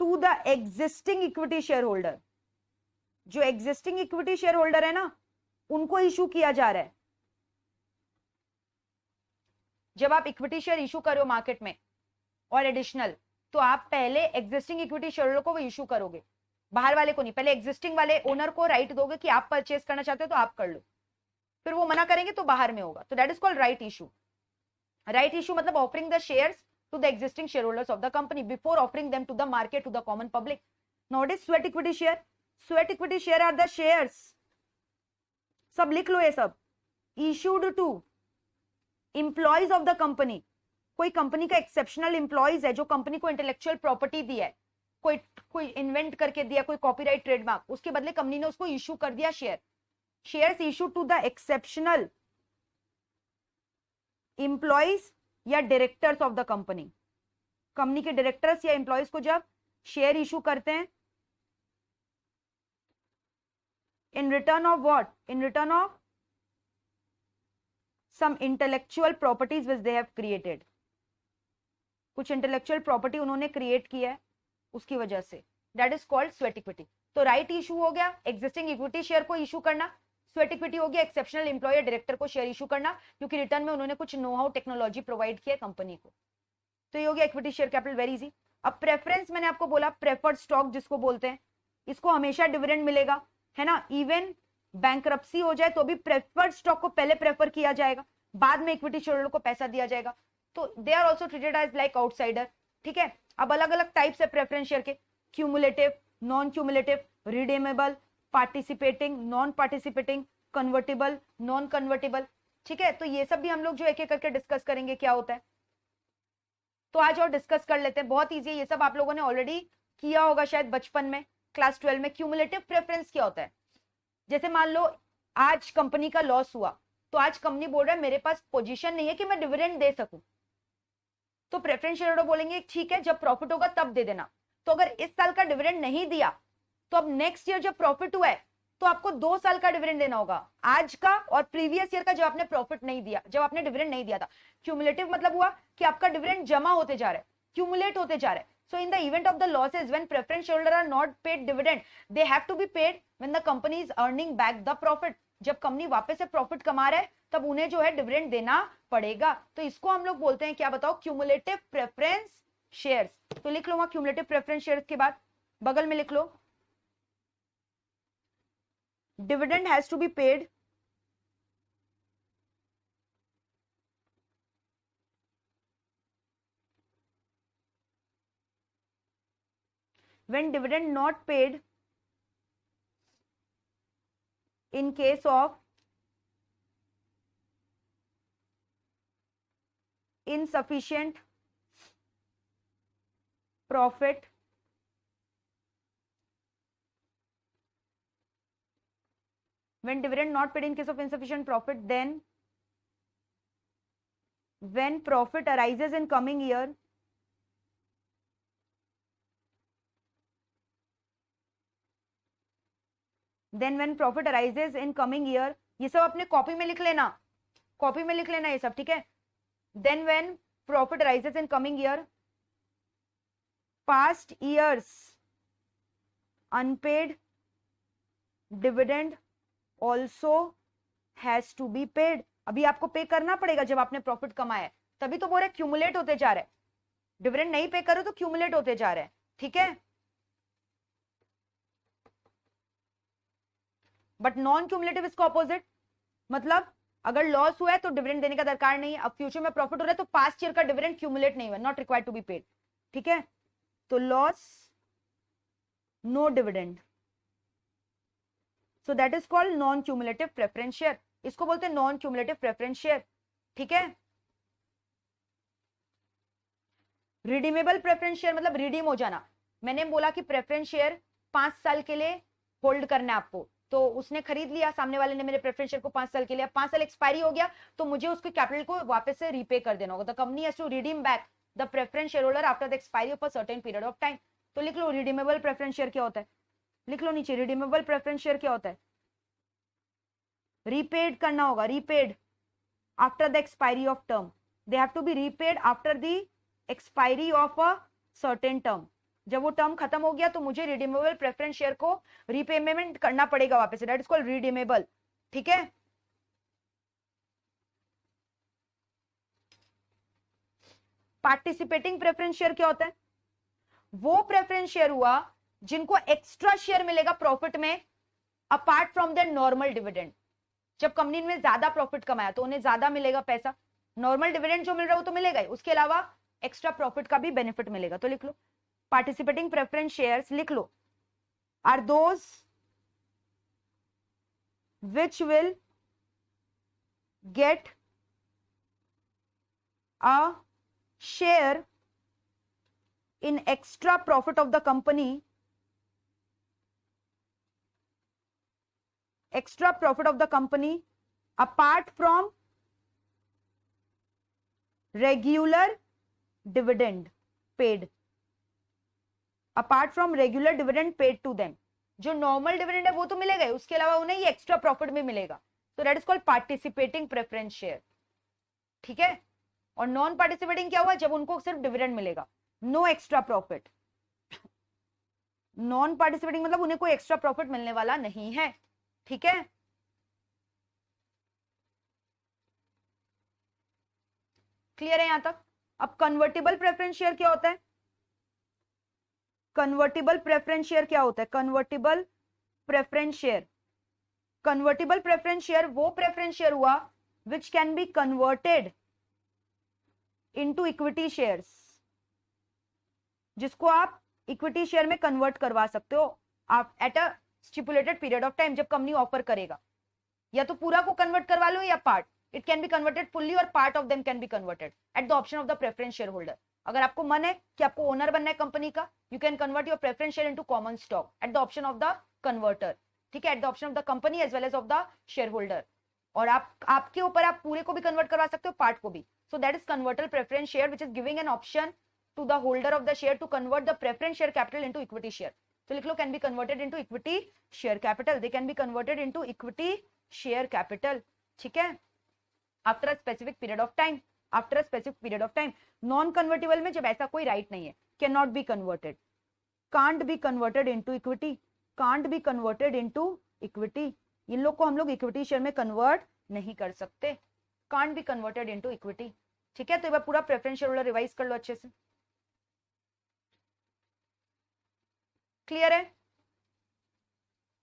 to the existing equity share holder. जो एग्जिस्टिंग इक्विटी शेयर होल्डर है ना, उनको इशू किया जा रहा है. जब आप इक्विटी शेयर इशू करो मार्केट में और एडिशनल, तो आप पहले एग्जिस्टिंग इक्विटी शेयर होल्डर को वो इशू करोगे, बाहर वाले को नहीं. पहले एग्जिस्टिंग वाले ओनर को राइट दोगे कि आप परचेज करना चाहते हो तो आप कर लो, फिर वो मना करेंगे तो बाहर में होगा, तो that is called right issue. Right issue मतलब offering the shares to the existing shareholders of the company before offering them to the market to the common public. Now what is sweat equity share? Sweat equity share are the shares, सब लिख लो ये सब, issued to employees of the company. कोई कंपनी का एक्सेप्शनल एम्प्लॉइज है जो कंपनी को इंटेलेक्चुअल प्रॉपर्टी दी है, कोई इन्वेंट करके दिया, कोई कॉपीराइट ट्रेडमार्क, उसके बदले कंपनी ने उसको इशू कर दिया share. Shares issue to the exceptional employees या directors of the company. Company के डायरेक्टर्स या एम्प्लॉइज को जब शेयर इशू करते हैं, in return of what, in return of some intellectual properties which they have created, कुछ इंटेलेक्चुअल प्रॉपर्टी उन्होंने क्रिएट किया है उसकी वजह से, that is called sweat equity. तो राइट इशू हो गया एग्जिस्टिंग इक्विटी शेयर को इशू करना, स्वेट इक्विटी हो गया एक्सेप्शनल एम्प्लॉयर डायरेक्टर को शेयर इशू करना, क्योंकि रिटर्न में उन्होंने कुछ नो हाउ टेक्नोलॉजी प्रोवाइड किया कंपनी को. तो ये हो गया equity share capital, very easy. अब प्रेफरेंस मैंने आपको बोला, प्रेफर्ड स्टॉक जिसको बोलते हैं, इसको हमेशा डिविडेंड मिलेगा, है ना. इवन बैंकरप्सी हो जाए तो भी प्रेफर्ड स्टॉक को पहले प्रेफर किया जाएगा, बाद में इक्विटी शेयर होल्डर को पैसा दिया जाएगा, तो they are also treated as like outsider. ठीक है, अब अलग अलग टाइप्स है प्रेफरेंस शेयर के, cumulative, non cumulative, redeemable, participating, non participating, convertible, non convertible. ठीक है, तो ये सब भी हम लोग जो एक एक करके डिस्कस करेंगे क्या होता है. तो आज और डिस्कस कर लेते हैं, बहुत इजी है, ये सब आप लोगों ने ऑलरेडी किया होगा शायद बचपन में, क्लास 12 में. क्यूमुलेटिव प्रेफरेंस क्या होता है, जैसे मान लो आज कंपनी का लॉस हुआ, तो आज कंपनी बोल रहा है मेरे पास पोजीशन नहीं है कि मैं डिविडेंड दे सकूं, तो प्रेफरेंस शेयर होल्डर बोलेंगे ठीक है जब प्रॉफिट होगा तब दे देना। तो अगर इस साल का डिविडेंड नहीं दिया तो अब नेक्स्ट ईयर जब प्रॉफिट हुआ है तो आपको 2 साल का डिविडेंड देना होगा, आज का और प्रीवियस ईयर का जब आपने प्रॉफिट नहीं दिया, जब आपने डिविडेंड नहीं दिया था। क्यूमुलेटिव मतलब हुआ कि आपका डिविडेंड जमा होते जा रहा है, क्यूमुलेट होते जा रहा है। So in the event of the losses, when preference shareholders are not paid dividend, they have to be paid when the company is earning back the profit. जब कंपनी वापस से प्रॉफिट कमा रहा है तब उन्हें जो है डिविडेंड देना पड़ेगा। तो इसको हम लोग बोलते हैं क्या बताओ, क्यूमुलेटिव प्रेफरेंस शेयर्स। तो लिख लो वहां क्यूमुलेटिव प्रेफरेंस शेयर्स के बाद बगल में लिख लो dividend has to be paid when dividend not paid in case of insufficient profit when dividend not paid in case of insufficient profit, then when profit arises in coming year, then when profit arises in coming year, ये सब अपने कॉपी में लिख लेना, कॉपी में लिख लेना ये सब, ठीक है। then when profit arises in coming year, past years unpaid dividend also has to be paid। अभी आपको पे करना पड़ेगा जब आपने प्रॉफिट कमाया है, तभी तो बोल रहे क्यूमुलेट होते जा रहे हैं। डिविडेंड नहीं पे करो तो क्यूमुलेट होते जा रहे हैं, ठीक है। बट नॉन क्यूमुलेटिव इसका ऑपोजिट, मतलब अगर लॉस हुआ है तो डिविडेंड देने का दरकार नहीं है। अब फ्यूचर में प्रॉफिट हो रहा है तो पास्ट ईयर का डिविडेंड क्यूमुलेट नहीं हुआ, not required to be paid, ठीक है। तो loss no dividend, so that is called non cumulative preference share. इसको बोलते हैं नॉन क्यूमुलेटिव प्रेफरेंस शेयर, ठीक है। रिडीमेबल प्रेफरेंस शेयर मतलब रिडीम हो जाना। मैंने बोला कि प्रेफरेंस शेयर 5 साल के लिए होल्ड करना है आपको, तो उसने खरीद लिया, सामने वाले ने मेरे प्रेफरेंस शेयर को 5 साल के लिए, 5 साल एक्सपायरी हो गया तो मुझे उसके कैपिटल को वापस से रीपे कर देना होगा। The company has to redeem back the preference share holder after the expiry of a certain period of time. तो लिख लो रिडीमेबल प्रेफरेंस शेयर क्या होता है, लिख लो नीचे रिडीमेबल प्रेफरेंस शेयर क्या होता है। रीपेड करना होगा, repaid after the expiry of term, they have to be repaid after the expiry of a certain term. जब वो टर्म खत्म हो गया तो मुझे रिडीमेबल प्रेफरेंस शेयर को रीपेमेंट करना पड़ेगा वापस से, दैट इज कॉल्ड रिडीमेबल, ठीक है। पार्टिसिपेटिंग प्रेफरेंस शेयर क्या होता है, वो प्रेफरेंस शेयर हुआ जिनको एक्स्ट्रा शेयर मिलेगा प्रॉफिट में apart from there normal dividend. जब कंपनी ने ज्यादा प्रॉफिट कमाया तो उन्हें ज्यादा मिलेगा पैसा, नॉर्मल डिविडेंड जो मिल रहा है वो तो मिलेगा ही, उसके अलावा एक्स्ट्रा प्रॉफिट का भी बेनिफिट मिलेगा। तो लिख लो participating preference shares, लिख लो, are those which will get a share in extra profit of the company, extra profit of the company apart from regular dividend paid, apart from regular dividend paid to them. जो नॉर्मल डिविडेंड है वो तो मिलेगा ही, उसके अलावा उन्हें ये एक्स्ट्रा प्रॉफिट भी मिलेगा। तो that is called participating preference share, ठीक है। और नॉन पार्टिसिपेटिंग क्या हुआ, जब उनको सिर्फ डिविडेंड मिलेगा, no extra profit. Non participating मतलब उन्हें कोई एक्स्ट्रा प्रॉफिट मिलने वाला नहीं है, ठीक है। क्लियर है यहां तक। अब कन्वर्टेबल प्रेफरेंस शेयर क्या होता है, कन्वर्टेबल प्रेफरेंस शेयर क्या होता है, convertible preference share, convertible preference share वो प्रेफरेंस शेयर हुआ which can be converted into equity shares, जिसको आप इक्विटी शेयर में कन्वर्ट करवा सकते हो आप at a stipulated period of time, जब कंपनी ऑफर करेगा। या तो पूरा को कन्वर्ट करवा लो या part, it can be converted fully और part of them can be converted at the option of the preference share holder. अगर आपको मन है कि आपको ओनर बनना है कंपनी का, you can convert your preference share into common stock at the option of the converter, ठीक है, at the option of the company as well as of the share holder. और आपके ऊपर, आप पूरे को भी कन्वर्ट करवा सकते हो, पार्ट को भी. So that is convertible preference share which is giving an option to the holder of the share to convert the preference share capital into equity share. तो लिख लो can be converted into equity share capital. They can be converted into equity share capital. ठीक है, after a specific period of time. After a specific period of time. Non convertible में जब ऐसा कोई राइट नहीं है, can not be converted, can't be converted into equity, can't be converted into equity. इन लोग को हम लोग इक्विटी शेयर में कन्वर्ट नहीं कर सकते. Can't be converted into equity. ठीक है, तो एक बार पूरा प्रेफरेंस शेयर होल्डर रिवाइज कर लो अच्छे से. क्लियर है?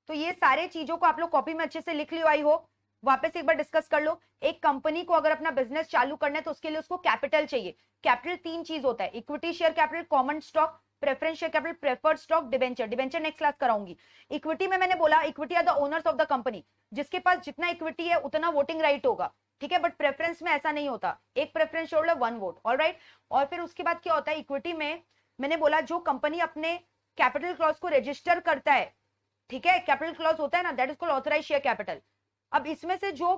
तो ये सारे चीजों को आप लोग कॉपी में अच्छे से लिख लियो. आई हो वापस एक बार डिस्कस कर लो. एक कंपनी को अगर अपना बिजनेस चालू करना है तो उसके लिए उसको कैपिटल चाहिए. कैपिटल 3 चीज होता है, equity share capital, common stock, preference share capital, preferred stock, debenture. Debenture next class कराऊंगी. इक्विटी में मैंने बोला equity are the owners of the company. जिसके पास जितना इक्विटी है उतना वोटिंग राइट होगा. ठीक है, बट प्रेफरेंस में ऐसा नहीं होता. एक preference share holder 1 vote. Alright. और फिर उसके बाद क्या होता है इक्विटी में, मैंने बोला जो कंपनी अपने कैपिटल क्लॉज को रजिस्टर करता है, ठीक है, कैपिटल क्लॉज होता है ना, that is called authorised share capital. अब इसमें से जो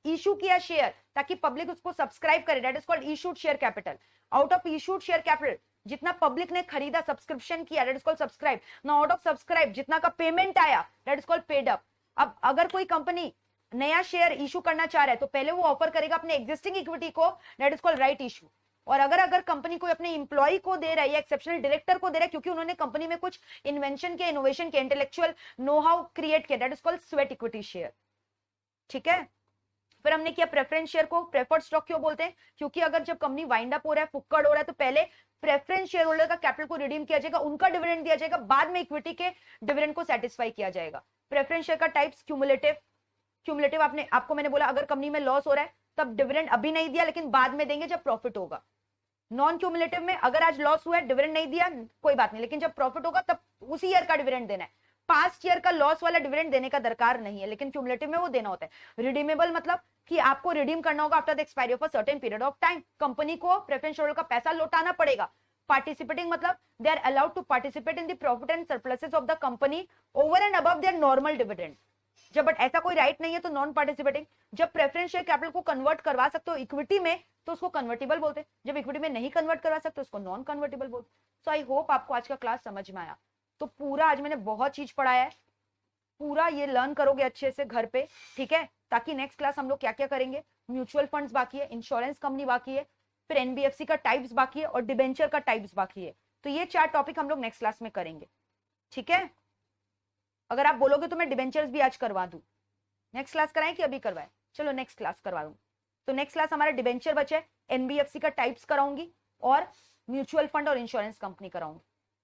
इशू किया शेयर ताकि पब्लिक उसको सब्सक्राइब करे, that is called issued share capital. Out of issued share capital जितना पब्लिक ने खरीदा, सब्सक्रिप्शन किया, that is called subscribe. Now out of subscribe जितना का पेमेंट आया, that is called paid up. अब अगर कोई कंपनी नया शेयर इशू करना चाह रहा है तो पहले वो ऑफर करेगा अपने एग्जिस्टिंग इक्विटी को, that is called right issue. और अगर कंपनी को अपने इंप्लॉय को दे रहा है या एक्सेप्शनल डायरेक्टर को दे रहा है क्योंकि उन्होंने कंपनी में कुछ इन्वेंशन के, इनोवेशन के, इंटेलेक्चुअल नो हाउ क्रिएट किया, that is called sweat equity share. ठीक है, फिर हमने किया प्रेफरेंस शेयर को प्रेफर्ड स्टॉक क्यों बोलते हैं, क्योंकि अगर जब कंपनी वाइंड अप हो रहा है, फुक्कड़ हो रहा है, तो पहले प्रेफरेंस शेयर होल्डर का कैपिटल को रिडीम किया जाएगा, उनका डिविडेंड दिया जाएगा, बाद में इक्विटी के डिविडेंड को सेटिस्फाई किया जाएगा. प्रेफरेंस शेयर का टाइप्स क्यूमुलेटिव. क्यूमुलेटिव आपको मैंने बोला अगर कंपनी में लॉस हो रहा है तब डिविडेंड अभी नहीं दिया लेकिन बाद में देंगे जब प्रॉफिट होगा. नॉन क्यूमुलेटिव में अगर आज लॉस हुआ है, डिविडेंड नहीं दिया, कोई बात नहीं, लेकिन जब प्रॉफिट होगा तब उसी ईयर का डिविडेंड देना है. पास्ट ईयर का लॉस वाला डिविडेंड देने का दरकार नहीं है, लेकिन क्यूमुलेटिव में वो देना होता है. रिडीमेबल मतलब कि आपको रिडीम करना होगा after the expiry of a certain period of time. Company को प्रेफरेंस शेयर का पैसा लौटाना पड़ेगा. पार्टिसिपेटिंग मतलब they are allowed to participate in the profit and surpluses of the company over and above their normal dividend. जब बट ऐसा कोई राइट नहीं है तो नॉन पार्टिसिपेटिंग. जब प्रेफरेंस शेयर कैपिटल को कन्वर्ट करवा सकते हो इक्विटी में तो उसको कन्वर्टेबल बोलते हैं. जब इक्विटी में नहीं कन्वर्ट करवा सकते उसको नॉन कन्वर्टेबल बोलते हैं. सो आई होप आपको आज का क्लास समझ में आया. तो पूरा आज मैंने बहुत चीज पढ़ाया है, पूरा ये लर्न करोगे अच्छे से घर पे. ठीक है, ताकि नेक्स्ट क्लास हम लोग क्या क्या करेंगे, म्यूचुअल फंड्स बाकी है, इंश्योरेंस कंपनी बाकी है, फिर एनबीएफसी का टाइप्स बाकी है और डिबेंचर का टाइप्स बाकी है. तो ये 4 टॉपिक हम लोग नेक्स्ट क्लास में करेंगे. ठीक है, अगर आप बोलोगे तो मैं डिबेंचर्स भी आज करवा दूं. नेक्स्ट क्लास कराएं कि अभी करवाएं? चलो नेक्स्ट क्लास करवा दूं. तो नेक्स्ट क्लास हमारा डिबेंचर बचे, एनबीएफसी का टाइप्स कराऊंगी और म्यूचुअल फंड और इंश्योरेंस कंपनी कराऊंगी.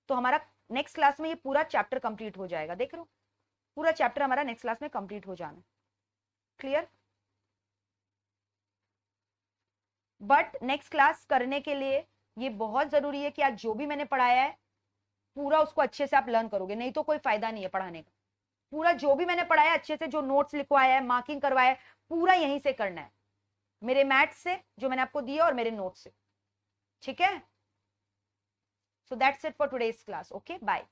तो हमारा नेक्स्ट क्लास में ये पूरा चैप्टर कंप्लीट हो जाएगा. देख लो, पूरा चैप्टर हमारा नेक्स्ट क्लास में कंप्लीट हो जाना. क्लियर? बट नेक्स्ट क्लास करने के लिए ये बहुत जरूरी है कि आज जो भी मैंने पढ़ाया है पूरा उसको अच्छे से आप लर्न करोगे, नहीं तो कोई फायदा नहीं है पढ़ाने का. पूरा जो भी मैंने पढ़ाया अच्छे से, जो नोट्स लिखवाया है, मार्किंग करवाया है, पूरा यहीं से करना है, मेरे मैथ्स से जो मैंने आपको दिया और मेरे नोट्स से. ठीक है, so that's it for today's class. Okay, bye.